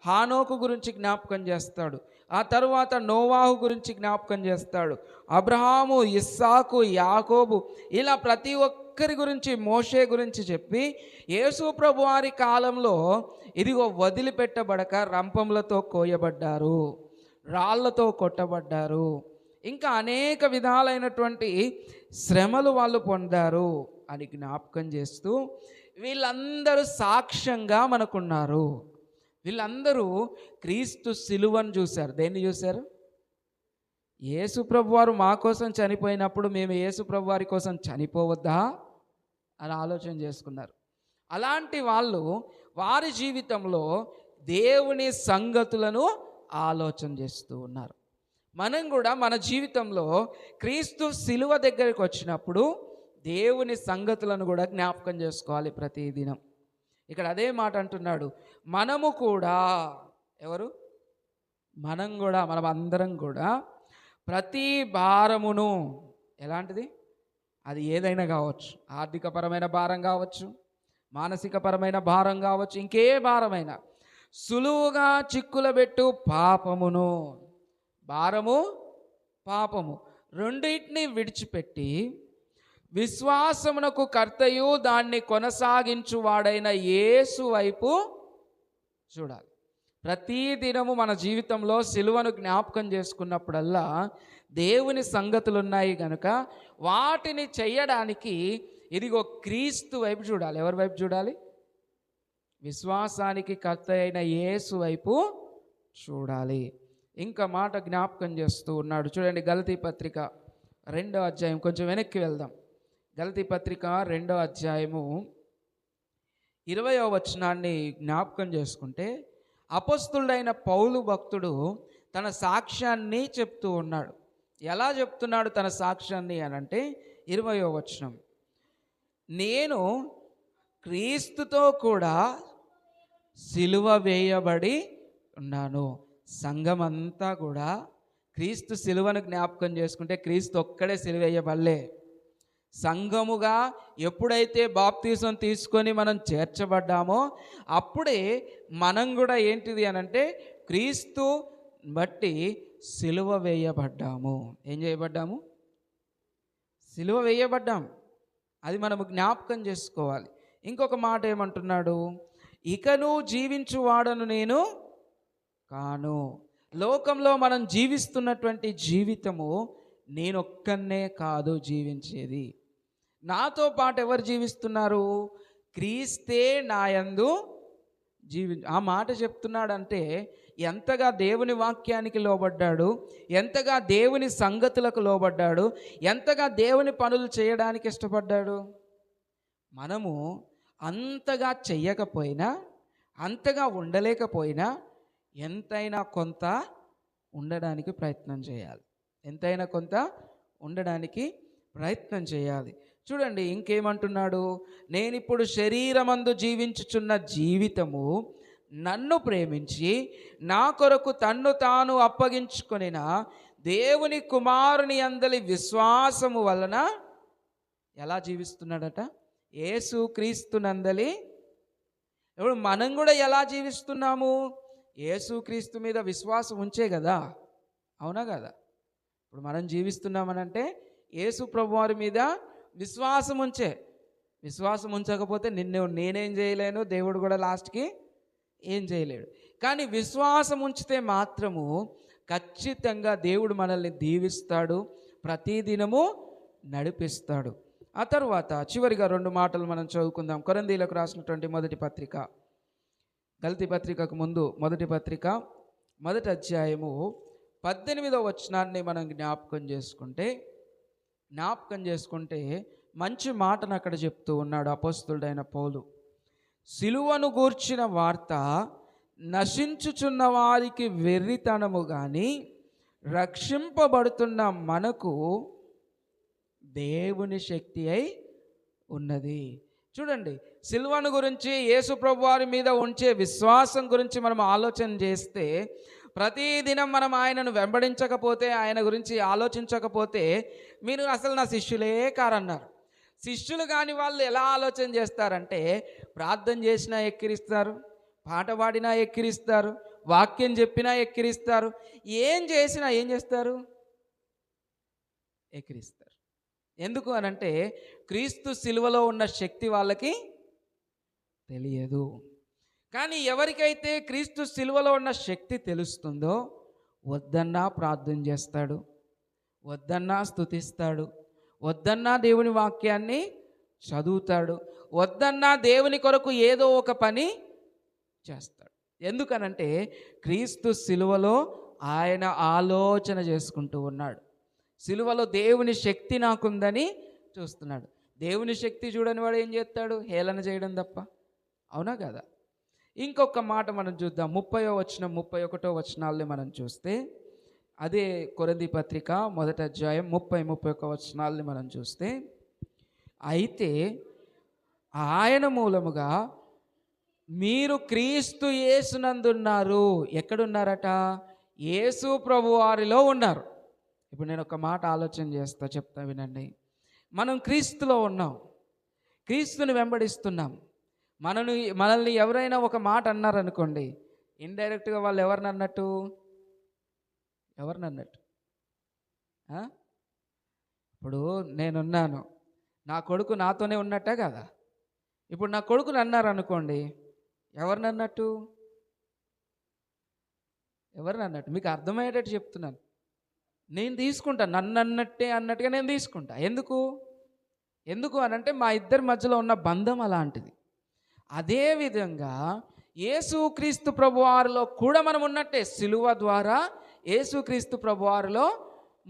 Speaker 2: హానోకు గురించి జ్ఞాపకం చేస్తాడు. ఆ తరువాత నోవాహు గురించి జ్ఞాపకం చేస్తాడు. అబ్రహాము, ఇస్సాకు, యాకోబు, ఇలా ప్రతి ఒక్కరి గురించి, మోషే గురించి చెప్పి, యేసు ప్రభువారి కాలంలో ఇదిగో వదిలిపెట్టబడక రంపములతో కోయబడ్డారు, రాళ్లతో కొట్టబడ్డారు, ఇంకా అనేక విధాలైనటువంటి శ్రమలు వాళ్ళు పొందారు అని జ్ఞాపకం చేస్తూ, వీళ్ళందరూ సాక్ష్యంగా మనకున్నారు. వీళ్ళందరూ క్రీస్తు సిలువను చూశారు. దేన్ని చూశారు? యేసు ప్రభువారు మా కోసం చనిపోయినప్పుడు మేము యేసు ప్రభువారి కోసం చనిపోవద్దా అని ఆలోచన చేసుకున్నారు. అలాంటి వాళ్ళు వారి జీవితంలో దేవుని సంగతులను ఆలోచన చేస్తూ ఉన్నారు. మనం కూడా మన జీవితంలో క్రీస్తు సిలువ దగ్గరికి వచ్చినప్పుడు దేవుని సంగతులను కూడా జ్ఞాపకం చేసుకోవాలి ప్రతిదినం. ఇక్కడ అదే మాట అంటున్నాడు, మనము కూడా, ఎవరు? మనం కూడా, మనం అందరం కూడా ప్రతి భారమును, ఎలాంటిది? అది ఏదైనా కావచ్చు, ఆర్థికపరమైన భారం కావచ్చు, మానసికపరమైన భారం కావచ్చు, ఇంకే భారమైనా, సులువుగా చిక్కులబెట్టు పాపమును, భారము పాపము రెండింటిని విడిచిపెట్టి విశ్వాసమునకు కర్తయు దాన్ని కొనసాగించువాడైన యేసు వైపు చూడాలి. ప్రతి దినము మన జీవితంలో సిలువను జ్ఞాపకం చేసుకున్నప్పుడల్లా దేవుని సంగతులు ఉన్నాయి కనుక వాటిని చేయడానికి ఇదిగో క్రీస్తు వైపు చూడాలి. ఎవరి వైపు చూడాలి? విశ్వాసానికి కర్త అయిన యేసు వైపు చూడాలి. ఇంకా మాట జ్ఞాపకం చేస్తూ ఉన్నాడు. చూడండి, గలతీ పత్రిక 2వ అధ్యాయం, కొంచెం వెనక్కి వెళ్దాం. గలతీ పత్రిక 2వ అధ్యాయము 20వ వచనాన్ని జ్ఞాపకం చేసుకుంటే, అపొస్తలుడైన పౌలు భక్తుడు తన సాక్ష్యాన్ని చెప్తూ ఉన్నాడు. ఎలా చెప్తున్నాడు తన సాక్ష్యాన్ని అనంటే 20వ వచనం, నేను క్రీస్తుతో కూడా సిలువ వేయబడి ఉన్నాను. సంఘమంతా కూడా క్రీస్తు సిలువను జ్ఞాపకం చేసుకుంటే క్రీస్తు ఒక్కడే సిలువ వేయబడలే. సంఘముగా ఎప్పుడైతే బాప్తీసం తీసుకొని మనం చేర్చబడ్డామో అప్పుడే మనం కూడా ఏంటిది అనంటే క్రీస్తు బట్టి సిలువ వేయబడ్డాము. ఏం చేయబడ్డాము? సిలువ వేయబడ్డాం. అది మనము జ్ఞాపకం చేసుకోవాలి. ఇంకొక మాట ఏమంటున్నాడు? ఇకను జీవించువాడను నేను కాను. లోకంలో మనం జీవిస్తున్నటువంటి జీవితము నేనొక్కనే కాదు జీవించేది, నాతో పాటు ఎవరు జీవిస్తున్నారు? క్రీస్తే నాయందు ఆ మాట చెప్తున్నాడంటే ఎంతగా దేవుని వాక్యానికి లోబడ్డాడు, ఎంతగా దేవుని సంగతులకు లోబడ్డాడు, ఎంతగా దేవుని పనులు చేయడానికి ఇష్టపడ్డాడు. మనము అంతగా చెయ్యకపోయినా, అంతగా ఉండలేకపోయినా ఎంతైనా కొంత ఉండడానికి ప్రయత్నం చేయాలి. ఎంతైనా కొంత ఉండడానికి ప్రయత్నం చేయాలి. చూడండి ఇంకేమంటున్నాడు? నేనిప్పుడు శరీరమందు జీవించుచున్న జీవితము నన్ను ప్రేమించి నా కొరకు తన్ను తాను అప్పగించుకొనిన దేవుని కుమారుని అందలి విశ్వాసము వలన ఎలా జీవిస్తున్నాడట? యేసు క్రీస్తు నందలి. ఇప్పుడు మనం కూడా ఎలా జీవిస్తున్నాము? యేసు క్రీస్తు మీద విశ్వాసం ఉంచే కదా, అవునా కదా? ఇప్పుడు మనం జీవిస్తున్నామనంటే యేసు ప్రభువారి మీద విశ్వాసం ఉంచే. విశ్వాసం ఉంచకపోతే నేనేం చేయలేను, దేవుడు కూడా లాస్ట్కి ఏం చేయలేడు. కానీ విశ్వాసం ఉంచితే మాత్రము ఖచ్చితంగా దేవుడు మనల్ని దీవిస్తాడు, ప్రతిదినము నడిపిస్తాడు. ఆ తర్వాత చివరిగా 2 మాటలు మనం చదువుకుందాం. కొరింథీయులకు రాసినటువంటి మొదటి పత్రిక, గలతీ పత్రికకు ముందు మొదటి పత్రిక 1వ అధ్యాయము 18వ వచనాన్ని మనం జ్ఞాపకం చేసుకుంటే మంచి మాటను అక్కడ చెప్తూ ఉన్నాడు అపొస్తలుడైన పౌలు. సిలువను గూర్చిన వార్త నశించుచున్న వారికి వెర్రితనము గాని రక్షింపబడుతున్న మనకు దేవుని శక్తి అయి ఉన్నది. చూడండి, సిలువను గురించి, యేసు ప్రభు వారి మీద ఉంచే విశ్వాసం గురించి మనం ఆలోచన చేస్తే, ప్రతిదినం మనం ఆయనను వెంబడించకపోతే, ఆయన గురించి ఆలోచించకపోతే మీరు అసలు నా శిష్యులే కారన్నారు. శిష్యులు కాని వాళ్ళు ఎలా ఆలోచన చేస్తారంటే, ప్రార్థన చేసినా ఎక్కిరిస్తారు, పాట పాడినా ఎక్కిరిస్తారు, వాక్యం చెప్పినా ఎక్కిరిస్తారు, ఏం చేసినా ఏం చేస్తారు? ఎక్కిరిస్తారు. ఎందుకు అనంటే క్రీస్తు సిలువలో ఉన్న శక్తి వాళ్ళకి తెలియదు. కానీ ఎవరికైతే క్రీస్తు సిలువలో ఉన్న శక్తి తెలుస్తుందో వద్దన్నా ప్రార్థన చేస్తాడు, వద్దన్నా స్తుతిస్తాడు, వద్దన్నా దేవుని వాక్యాన్ని చదువుతాడు, వద్దన్నా దేవుని కొరకు ఏదో ఒక పని చేస్తాడు. ఎందుకనంటే క్రీస్తు సిలువలో ఆయన ఆలోచన చేసుకుంటూ ఉన్నాడు. సిలువలో దేవుని శక్తి నాకుందని చూస్తున్నాడు. దేవుని శక్తి చూడని వాడు ఏం చేస్తాడు? హేళన చేయడం తప్ప, అవునా కదా? ఇంకొక మాట మనం చూద్దాం. 30వ వచనం 31వ వచనాల్ని మనం చూస్తే, అదే కొరింథీ పత్రిక 1వ అధ్యాయం 30-31 వచనాల్ని మనం చూస్తే, అయితే ఆయన మూలముగా మీరు క్రీస్తు యేసునందున్నారు. ఎక్కడున్నారట? యేసు ప్రభు వారిలో ఉన్నారు. ఇప్పుడు నేను ఒక మాట ఆలోచన చెప్తా వినండి. మనం క్రీస్తులో ఉన్నాం, క్రీస్తుని వెంబడిస్తున్నాం. మనల్ని ఎవరైనా ఒక మాట అన్నారనుకోండి, ఇండైరెక్ట్గా వాళ్ళు ఎవరిని అన్నట్టు? ఇప్పుడు నేనున్నాను, నా కొడుకు నాతోనే ఉన్నట్టే కదా. ఇప్పుడు నా కొడుకుని అన్నారనుకోండి, ఎవరిని అన్నట్టు? మీకు అర్థమయ్యేటట్టు చెప్తున్నాను. నేను తీసుకుంటాను, నన్ను అన్నట్టుగా నేను తీసుకుంటా. ఎందుకు అనంటే మా ఇద్దరి మధ్యలో ఉన్న బంధం అలాంటిది. అదేవిధంగా యేసుక్రీస్తు ప్రభువారిలో కూడా మనం ఉన్నట్టే. సిలువ ద్వారా యేసుక్రీస్తు ప్రభువారిలో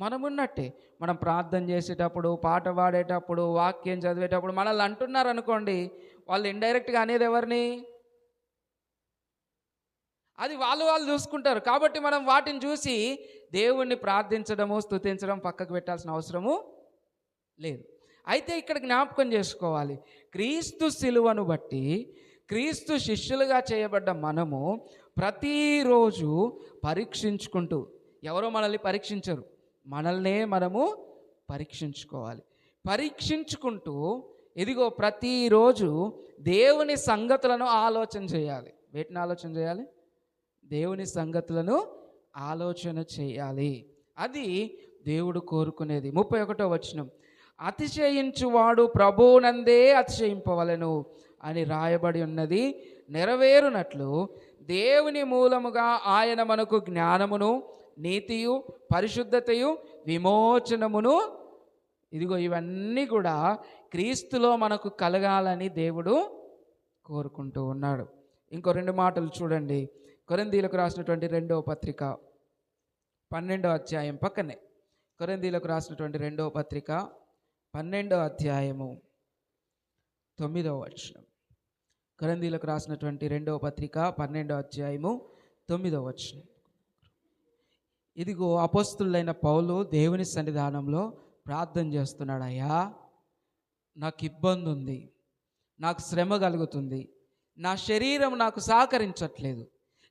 Speaker 2: మనం ఉన్నట్టే. మనం ప్రార్థన చేసేటప్పుడు, పాట పాడేటప్పుడు, వాక్యం చదివేటప్పుడు మనల్ని అంటున్నారు అనుకోండి, వాళ్ళు ఇండైరెక్ట్గా అనేది ఎవరిని? అది వాళ్ళు చూసుకుంటారు. కాబట్టి మనం వాటిని చూసి దేవుణ్ణి ప్రార్థించడము, స్తుతించడం పక్కకు పెట్టాల్సిన అవసరము లేదు. అయితే ఇక్కడ జ్ఞాపకం చేసుకోవాలి, క్రీస్తు సిలువను బట్టి క్రీస్తు శిష్యులుగా చేయబడ్డ మనము ప్రతిరోజు పరీక్షించుకుంటూ, ఎవరో మనల్ని పరీక్షించరు, మనల్నే మనము పరీక్షించుకోవాలి. పరీక్షించుకుంటూ ఇదిగో ప్రతిరోజు దేవుని సంగతులను ఆలోచన చేయాలి. వేటిని ఆలోచన చేయాలి? దేవుని సంగతులను ఆలోచన చేయాలి. అది దేవుడు కోరుకునేది. 31వ వచనం, అతిశయించువాడు ప్రభువునందే అతిశయింపవలెను అని రాయబడి ఉన్నది నెరవేరునట్లు దేవుని మూలముగా ఆయన మనకు జ్ఞానమును, నీతియు, పరిశుద్ధతయు, విమోచనమును, ఇదిగో ఇవన్నీ కూడా క్రీస్తులో మనకు కలగాలని దేవుడు కోరుకుంటూ ఉన్నాడు. ఇంకో 2 మాటలు చూడండి. కొరింథీయులకు రాసినటువంటి 2వ పత్రిక 12వ అధ్యాయం పక్కనే, కొరింథీయులకు రాసినటువంటి 2వ పత్రిక 12వ అధ్యాయము 9వ వచనం. కొరింథీయులకు రాసినటువంటి 2వ పత్రిక 12వ అధ్యాయము 9వ వచనం. ఇదిగో అపోస్తులైన పౌలు దేవుని సన్నిధానంలో ప్రార్థన చేస్తున్నాడు. అయ్యా, నాకు ఇబ్బంది ఉంది, నాకు శ్రమ కలుగుతుంది, నా శరీరం నాకు సహకరించట్లేదు,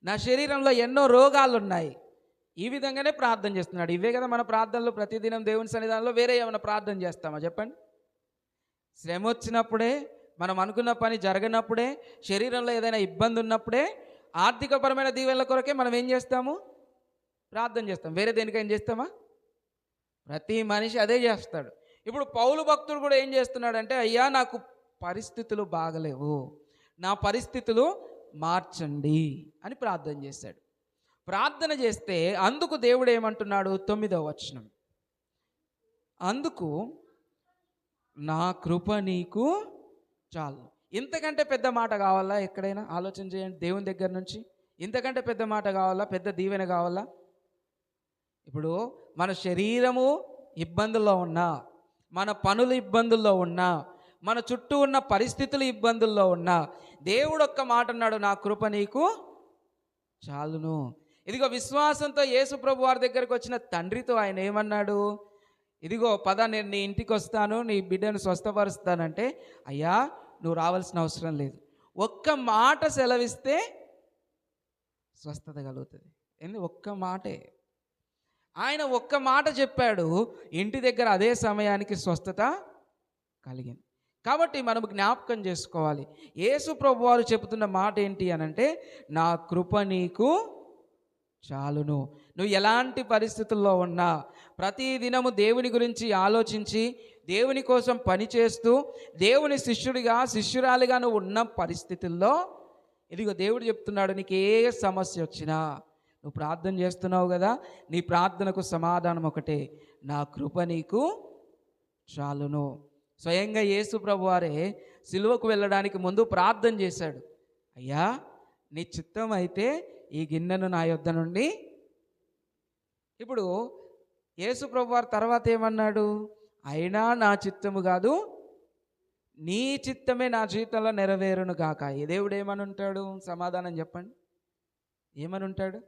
Speaker 2: నా శరీరంలో ఎన్నో రోగాలు ఉన్నాయి. ఈ విధంగానే ప్రార్థన చేస్తున్నాడు. ఇవే కదా మన ప్రార్థనలు. ప్రతిదినం దేవుని సన్నిధానంలో వేరే ఏమైనా ప్రార్థన చేస్తామా చెప్పండి? శ్రమ వచ్చినప్పుడే, మనం అనుకున్న పని జరగనప్పుడే, శరీరంలో ఏదైనా ఇబ్బంది ఉన్నప్పుడే, ఆర్థికపరమైన దీవెనల కొరకే మనం ఏం చేస్తాము? ప్రార్థన చేస్తాం. వేరే దేనికైనా చేస్తామా? ప్రతి మనిషి అదే చేస్తాడు. ఇప్పుడు పౌలు భక్తుడు కూడా ఏం చేస్తున్నాడంటే, అయ్యా నాకు పరిస్థితులు బాగలేవు, నా పరిస్థితులు మార్చండి అని ప్రార్థన చేశాడు. ప్రార్థన చేస్తే అందుకు దేవుడు ఏమంటున్నాడు? 9వ వచనం, అందుకు నా కృప నీకు చాలు. ఇంతకంటే పెద్ద మాట కావాలా? ఎక్కడైనా ఆలోచన చేయండి. దేవుని దగ్గర నుంచి ఇంతకంటే పెద్ద మాట కావాలా? పెద్ద దీవెన కావాలా? ఇప్పుడు మన శరీరము ఇబ్బందుల్లో ఉన్నా, మన పనులు ఇబ్బందుల్లో ఉన్నా, మన చుట్టూ ఉన్న పరిస్థితులు ఇబ్బందుల్లో ఉన్నా, దేవుడు ఒక్క మాట అన్నాడు, నా కృప నీకు చాలును. ఇదిగో విశ్వాసంతో యేసు ప్రభు వారి దగ్గరికి వచ్చిన తండ్రితో ఆయన ఏమన్నాడు? ఇదిగో పద, నేను నీ ఇంటికి వస్తాను, నీ బిడ్డను స్వస్థపరుస్తానంటే, అయ్యా నువ్వు రావాల్సిన అవసరం లేదు, ఒక్క మాట సెలవిస్తే స్వస్థత కలుగుతుంది. ఎందుకు? ఒక్క మాటే. ఆయన ఒక్క మాట చెప్పాడు, ఇంటి దగ్గర అదే సమయానికి స్వస్థత కలిగింది. కాబట్టి మనం జ్ఞాపకం చేసుకోవాలి, యేసు ప్రభు వారు చెబుతున్న మాట ఏంటి అనంటే, నా కృప నీకు చాలును. నువ్వు ఎలాంటి పరిస్థితుల్లో ఉన్నా, ప్రతిదినము దేవుని గురించి ఆలోచించి, దేవుని కోసం పనిచేస్తూ, దేవుని శిష్యుడిగా, శిష్యురాలిగా నువ్వు ఉన్న పరిస్థితుల్లో, ఇదిగో దేవుడు చెప్తున్నాడు, నీకు ఏ సమస్య వచ్చినా నువ్వు ప్రార్థన చేస్తున్నావు కదా, నీ ప్రార్థనకు సమాధానం ఒకటే, నా కృప నీకు చాలును. స్వయంగా యేసు ప్రభు వారే సిలువకు వెళ్ళడానికి ముందు ప్రార్థన చేశాడు, అయ్యా నీ చిత్తం అయితే ఈ గిన్నెను నా యొద్ద నుండి. ఇప్పుడు యేసు ప్రభు వారు తర్వాత ఏమన్నాడు? అయినా నా చిత్తము కాదు, నీ చిత్తమే నా జీవితంలో నెరవేరును గాక. ఈ దేవుడు ఏమని ఉంటాడు? సమాధానం చెప్పండి, ఏమని ఉంటాడు?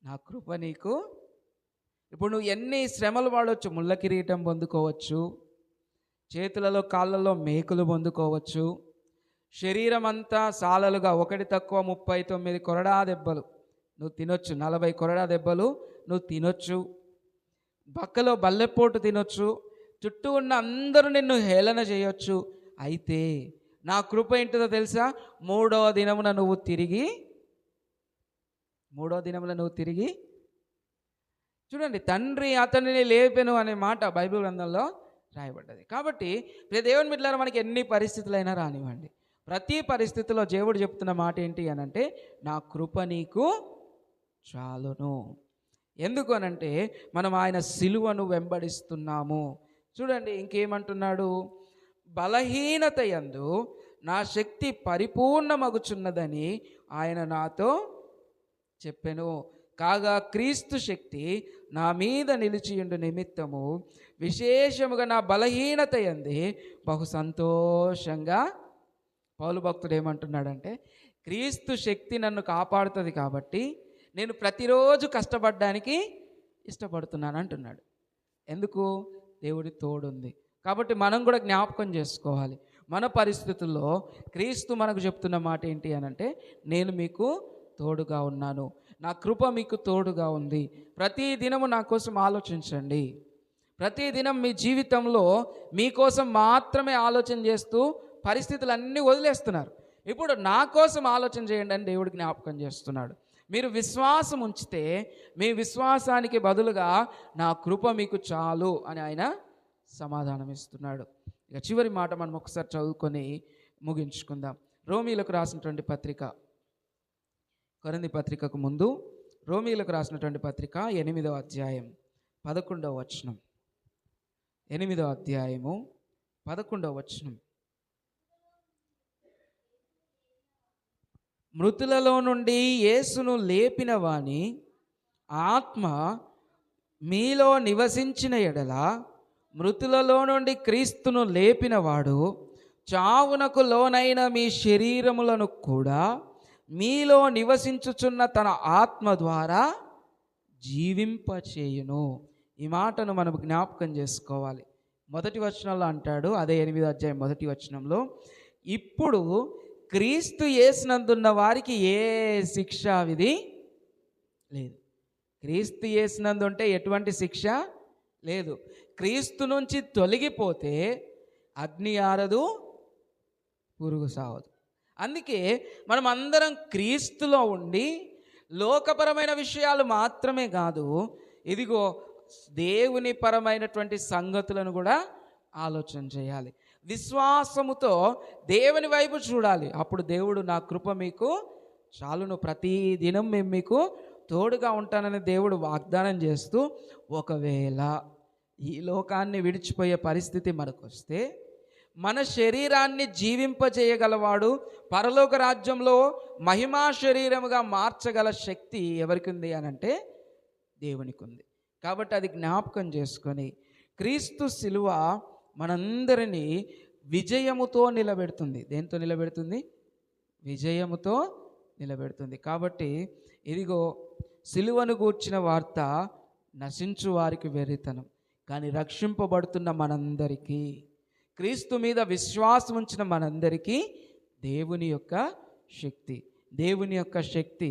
Speaker 2: నా కృప నీకు. ఇప్పుడు నువ్వు ఎన్ని శ్రమలు వాడవచ్చు, ముళ్ళ కిరీటం పొందుకోవచ్చు, చేతులలో కాళ్ళలో మేకులు పొందుకోవచ్చు, శరీరం అంతా సాలలుగా 1 తక్కువ 39 కొరడా దెబ్బలు నువ్వు తినొచ్చు, 40 కొరడా దెబ్బలు నువ్వు తినొచ్చు, బక్కలో బల్లెపోటు తినొచ్చు, చుట్టూ ఉన్న అందరూ నిన్ను హేళన చేయొచ్చు. అయితే నా కృప ఏంటిదో తెలుసా? మూడవ దినమున నువ్వు తిరిగి చూడండి, తండ్రి అతనిని లేపెను అనే మాట బైబిల్ గ్రంథంలో రాయబడ్డది. కాబట్టి దేవుని బిడ్డలారా, మనకి ఎన్ని పరిస్థితులైనా రానివ్వండి, ప్రతి పరిస్థితిలో దేవుడు చెప్తున్న మాట ఏంటి అనంటే, నా కృప నీకు చాలును. ఎందుకు అనంటే మనం ఆయన సిలువను వెంబడిస్తున్నాము. చూడండి ఇంకేమంటున్నాడు? బలహీనత యందు నా శక్తి పరిపూర్ణమగుచున్నదని ఆయన నాతో చెప్పెను. కాగా క్రీస్తు శక్తి నా మీద నిలిచియుండు నిమిత్తము విశేషముగా నా బలహీనత యందే బహు సంతోషంగా పౌలు భక్తుడు ఏమంటున్నాడంటే, క్రీస్తు శక్తి నన్ను కాపాడుతుంది కాబట్టి నేను ప్రతిరోజు కష్టపడడానికి ఇష్టపడుతున్నాను అంటున్నాడు. ఎందుకు? దేవుడి తోడుంది కాబట్టి. మనం కూడా జ్ఞాపకం చేసుకోవాలి, మన పరిస్థితుల్లో క్రీస్తు మనకు చెప్తున్న మాట ఏంటి అనంటే, నేను మీకు తోడుగా ఉన్నాను, నా కృప మీకు తోడుగా ఉంది. ప్రతి దినము నా కోసం ఆలోచించండి. ప్రతిదినం మీ జీవితంలో మీకోసం మాత్రమే ఆలోచన చేస్తూ పరిస్థితులన్నీ వదిలేస్తున్నారు. ఇప్పుడు నా కోసం ఆలోచన చేయండి అని దేవుడు జ్ఞాపకం చేస్తున్నాడు. మీరు విశ్వాసం ఉంచితే మీ విశ్వాసానికి బదులుగా నా కృప మీకు చాలు అని ఆయన సమాధానం ఇస్తున్నాడు. ఇక చివరి మాట మనం ఒకసారి చదువుకొని ముగించుకుందాం. రోమీలకు రాసినటువంటి పత్రిక, కొరింథీ పత్రికకు ముందు రోమీలకు రాసినటువంటి పత్రిక 8వ అధ్యాయం 11వ వచనం. 8వ అధ్యాయము 11వ వచనం. మృతులలో నుండి యేసును లేపిన వాని ఆత్మ మీలో నివసించిన ఎడల, మృతులలో నుండి క్రీస్తును లేపినవాడు చావునకు లోనైన మీ శరీరములను కూడా మీలో నివసించుచున్న తన ఆత్మ ద్వారా జీవింపచేయును. ఈ మాటను మనం జ్ఞాపకం చేసుకోవాలి. మొదటి వచనంలో అంటాడు, అదే 8వ అధ్యాయం మొదటి వచనంలో, ఇప్పుడు క్రీస్తు యేసునందున్న వారికి ఏ శిక్షా విధి లేదు. క్రీస్తు యేసునందు ఉంటే ఎటువంటి శిక్ష లేదు. క్రీస్తు నుంచి తొలగిపోతే అగ్ని ఆరదు, పురుగు సావదు. అందుకే మనం అందరం క్రీస్తులో ఉండి లోకపరమైన విషయాలు మాత్రమే కాదు, ఇదిగో దేవుని పరమైనటువంటి సంగతులను కూడా ఆలోచన చేయాలి. విశ్వాసముతో దేవుని వైపు చూడాలి. అప్పుడు దేవుడు నా కృప మీకు చాలును, ప్రతి దినం మేము మీకు తోడుగా ఉంటానని దేవుడు వాగ్దానం చేస్తూ, ఒకవేళ ఈ లోకాన్ని విడిచిపోయే పరిస్థితి మనకు వస్తే మన శరీరాన్ని జీవింపజేయగలవాడు, పరలోక రాజ్యంలో మహిమా శరీరముగా మార్చగల శక్తి ఎవరికి ఉంది అనంటే దేవునికి ఉంది. కాబట్టి అది జ్ఞాపకం చేసుకొని క్రీస్తు శిలువ మనందరినీ విజయముతో నిలబెడుతుంది. దేంతో నిలబెడుతుంది? విజయముతో నిలబెడుతుంది. కాబట్టి ఇదిగో శిలువను గూర్చిన వార్త నశించు వారికి వెర్రితనం, కానీ రక్షింపబడుతున్న మనందరికీ, క్రీస్తు మీద విశ్వాసం ఉంచిన మనందరికీ దేవుని యొక్క శక్తి, దేవుని యొక్క శక్తి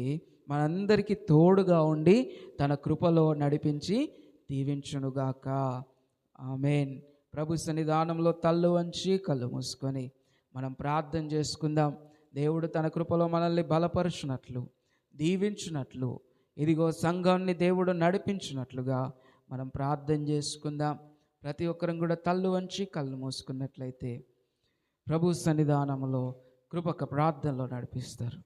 Speaker 2: మనందరికీ తోడుగా ఉండి తన కృపలో నడిపించి దీవించునుగాక. ఆమేన్. ప్రభు సన్నిధానంలో తల్లు వంచి కళ్ళు మూసుకొని మనం ప్రార్థన చేసుకుందాం. దేవుడు తన కృపలో మనల్ని బలపరుచునట్లు, దీవించునట్లు, ఇదిగో సంఘాన్ని దేవుడు నడిపించునట్లుగా మనం ప్రార్థన చేసుకుందాం. ప్రతి ఒక్కరం కూడా తల్లు వంచి కళ్ళు మూసుకున్నట్లయితే ప్రభు సన్నిధానంలో కృపక ప్రార్థనలో నడిపిస్తారు.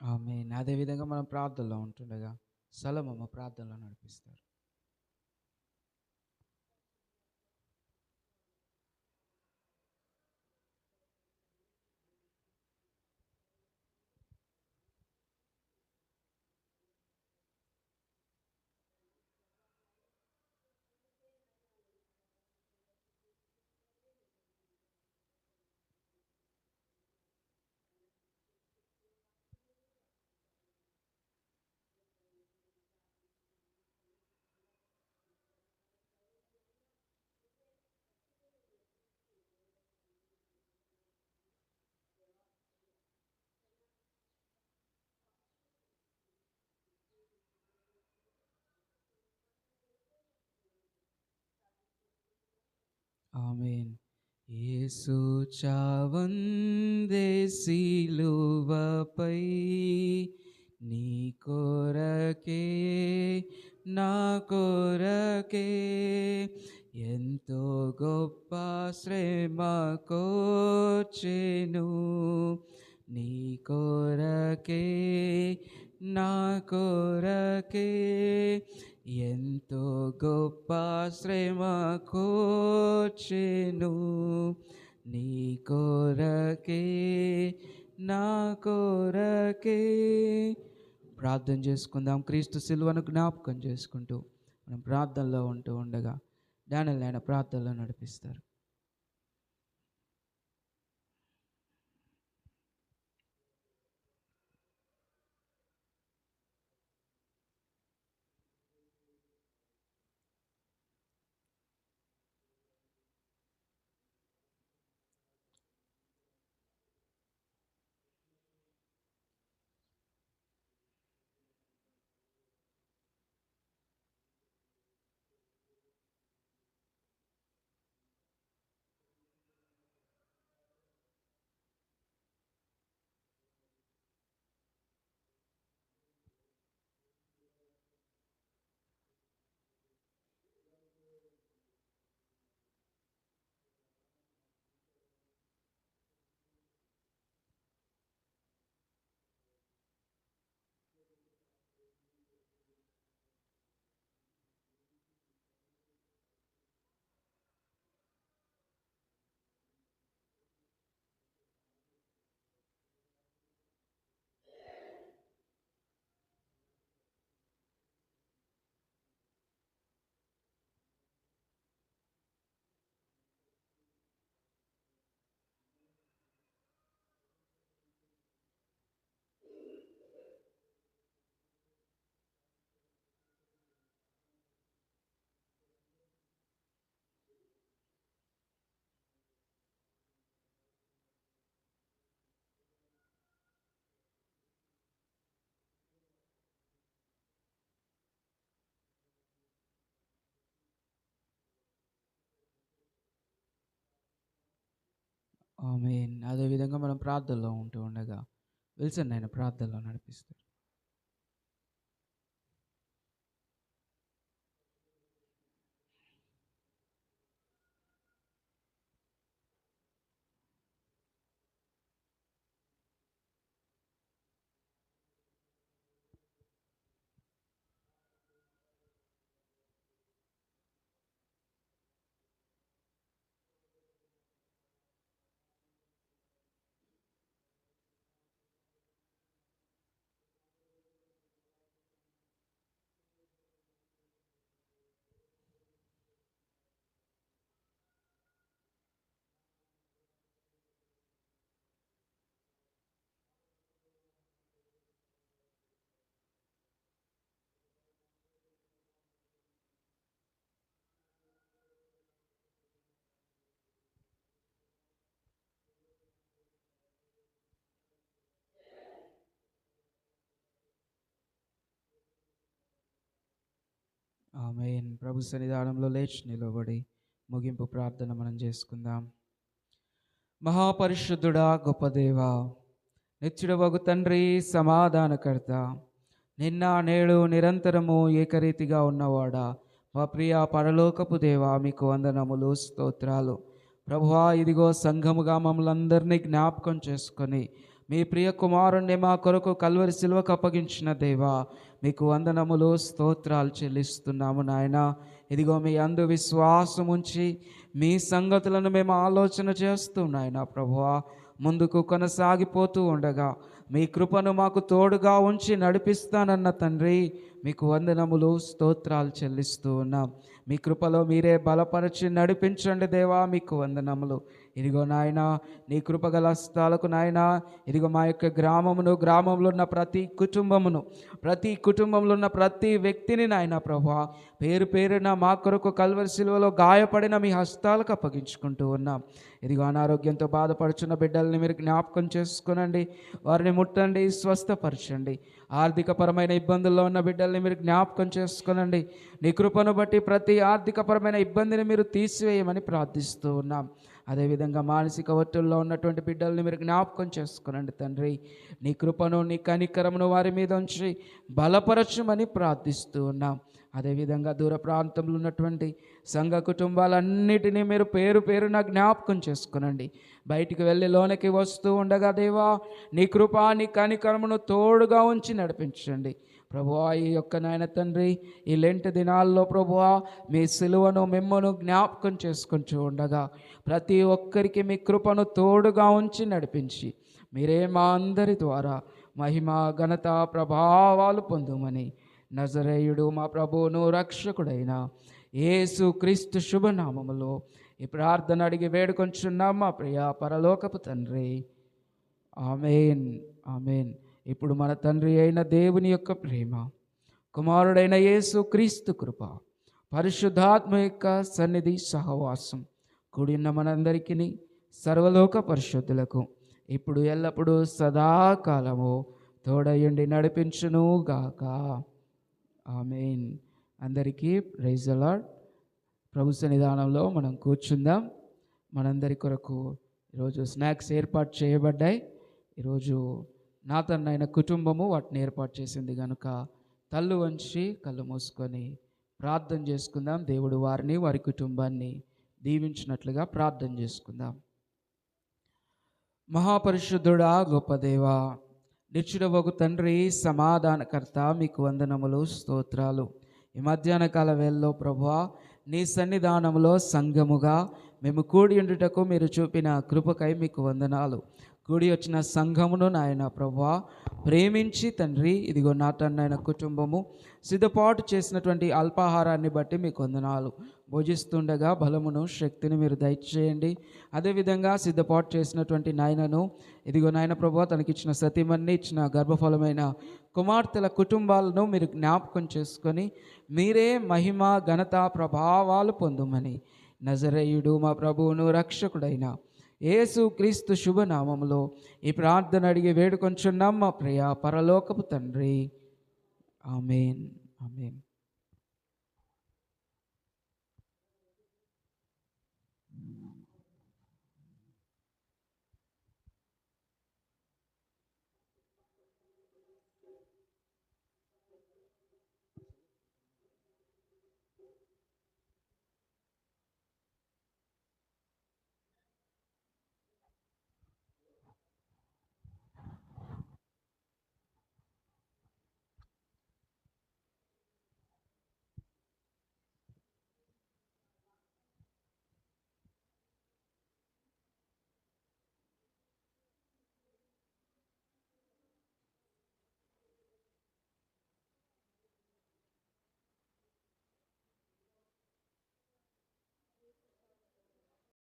Speaker 2: ఆమేన్. అదేవిధంగా మనం ప్రార్థనలో ఉంటుండగా సలమమ్మ ప్రార్థనలో నడిపిస్తారు. ఆమేన్. యేసు చావందే సిలువపై నీ కొరకే నా కొరకే ఎంతో గొప్ప శ్రమ కోర్చెను నీ కొరకే నా కొరకే ఎంతో గొప్ప శ్రమ కోర్చెను నీ కొరకే నా కొరకే. ప్రార్థన చేసుకుందాం. క్రీస్తు సిలువను జ్ఞాపకం చేసుకుంటూ మనం ప్రార్థనలో ఉంటూ ఉండగా డానియల్ ఆయన ప్రార్థనలో నడిపిస్తారు. ఆమేన్. అదేవిధంగా మనం ప్రార్థనలో ఉంటూ ఉండగా విల్సన్ ఆయన ప్రార్థనలో నడిపిస్తారు. ఆమేన్. ప్రభు సన్నిధానంలో లేచి నిలబడి ముగింపు ప్రార్థన మనం చేసుకుందాం. మహాపరిశుద్ధుడా, గొప్ప దేవా, నిత్యుడవగు తండ్రి, సమాధానకర్త, నిన్న నేడు నిరంతరము ఏకరీతిగా ఉన్నవాడా, మా ప్రియ పరలోకపు దేవా, మీకు వందనములు, స్తోత్రాలు. ప్రభువా, ఇదిగో సంఘముగా మమ్మల్ని అందరినీ జ్ఞాపకం చేసుకొని మీ ప్రియ కుమారుణ్ణి మా కొరకు కల్వరి సిలువకు అప్పగించిన దేవా, మీకు వందనములు, స్తోత్రాలు చెల్లిస్తున్నాము నాయన. ఇదిగో మీ అందు విశ్వాసం ఉంచి మీ సంగతులను మేము ఆలోచన చేస్తూ నాయన ప్రభువా ముందుకు కొనసాగిపోతూ ఉండగా మీ కృపను మాకు తోడుగా ఉంచి నడిపిస్తానన్న తండ్రి, మీకు వందనములు, స్తోత్రాలు చెల్లిస్తూ ఉన్నాం. మీ కృపలో మీరే బలపరిచి నడిపించండి దేవా, మీకు వందనములు. ఇదిగో నాయన, నీ కృపగల హస్తాలకు నాయన, ఇదిగో మా యొక్క గ్రామంలో ఉన్న ప్రతి కుటుంబంలో ఉన్న ప్రతి వ్యక్తిని నాయన ప్రభువా పేరు పేరున మా కొరకు కల్వరి సిలువలో గాయపడిన మీ హస్తాలకు అప్పగించుకుంటూ ఉన్నాం. ఇదిగో అనారోగ్యంతో బాధపడుచున్న బిడ్డల్ని మీరు జ్ఞాపకం చేసుకునండి, వారిని ముట్టండి, స్వస్థపరచండి. ఆర్థికపరమైన ఇబ్బందుల్లో ఉన్న బిడ్డల్ని మీరు జ్ఞాపకం చేసుకునండి. నీ కృపను బట్టి ప్రతి ఆర్థికపరమైన ఇబ్బందిని మీరు తీసివేయమని ప్రార్థిస్తూ ఉన్నాం. అదేవిధంగా మానసిక ఒత్తిడిలో ఉన్నటువంటి బిడ్డల్ని మీరు జ్ఞాపకం చేసుకునండి తండ్రి. నీ కృపను, నీ కనికరమును వారి మీద ఉంచి బలపరచమని ప్రార్థిస్తూ ఉన్నాం. అదేవిధంగా దూర ప్రాంతంలో ఉన్నటువంటి సంఘ కుటుంబాలన్నిటినీ మీరు పేరు పేరున జ్ఞాపకం చేసుకునండి. బయటికి వెళ్ళి లోనికి వస్తూ ఉండగా దేవా నీ కృప, నీ కనికరమును తోడుగా ఉంచి నడిపించండి ప్రభువా. ఈ యొక్క నాయన తండ్రి, ఈ లెంట్ దినాల్లో ప్రభువా మీ సిలువను మిమ్మను జ్ఞాపకం చేసుకుంటూ ఉండగా ప్రతి ఒక్కరికి మీ కృపను తోడుగా ఉంచి నడిపించి మీరే మా అందరి ద్వారా మహిమ, ఘనత, ప్రభావాలు పొందుమని నజరేయుడు మా ప్రభువును రక్షకుడైన యేసు క్రీస్తు శుభనామములో ఈ ప్రార్థన అడిగి వేడుకొంచున్నాం మా ప్రియ పరలోకపు తండ్రి. ఆమేన్, ఆమేన్. ఇప్పుడు మన తండ్రి అయిన దేవుని యొక్క ప్రేమ, కుమారుడైన యేసు క్రీస్తు కృప, పరిశుద్ధాత్మ యొక్క సన్నిధి, సహవాసం కూడిన మనందరికీ సర్వలోక పరిశుద్ధులకు ఇప్పుడు ఎల్లప్పుడూ సదాకాలము తోడయుండి నడిపించును గాక. ఆమేన్. అందరికీ ప్రైజ్ ది లార్డ్. ప్రభు సన్నిధానంలో మనం కూర్చుందాం. మనందరి కొరకు ఈరోజు స్నాక్స్ ఏర్పాటు చేయబడ్డాయి. ఈరోజు నా తన్నైన కుటుంబము వాటిని ఏర్పాటు చేసింది కనుక తల్లు వంచి కళ్ళు మూసుకొని ప్రార్థన చేసుకుందాం. దేవుడు వారిని, వారి కుటుంబాన్ని దీవించినట్లుగా ప్రార్థన చేసుకుందాం. మహాపరిశుద్ధుడా, గొప్ప దేవా, నిత్యుడవగు తండ్రి, సమాధానకర్త, మీకు వందనములు, స్తోత్రాలు. ఈ మధ్యాహ్న కాల వేళలో ప్రభువా నీ సన్నిధానంలో సంఘముగా మేము కూడి ఉండుటకు మీరు చూపిన కృపకై మీకు వందనాలు. కూడి వచ్చిన సంఘమును నాయన ప్రభువా ప్రేమించి తండ్రి, ఇదిగో నా తన్నైన కుటుంబము సిద్ధపాటు చేసినటువంటి అల్పాహారాన్ని బట్టి మీకు వందనాలు. భోజిస్తుండగా బలమును, శక్తిని మీరు దయచేయండి. అదేవిధంగా సిద్ధపాటు చేసినటువంటి నాయనను, ఇదిగో నాయన ప్రభువా తనకిచ్చిన సతీమణిని, ఇచ్చిన గర్భఫలమైన కుమార్తెల కుటుంబాలను మీరు జ్ఞాపకం చేసుకొని మీరే మహిమ, ఘనత, ప్రభావాలు పొందుమని నజరేయుడు మా ప్రభువును రక్షకుడైన యేసు క్రీస్తు శుభనామములో ఈ ప్రార్థన అడిగి వేడుకొంచున్నాం మా ప్రియ పరలోకపు తండ్రి. ఆమేన్, ఆమేన్.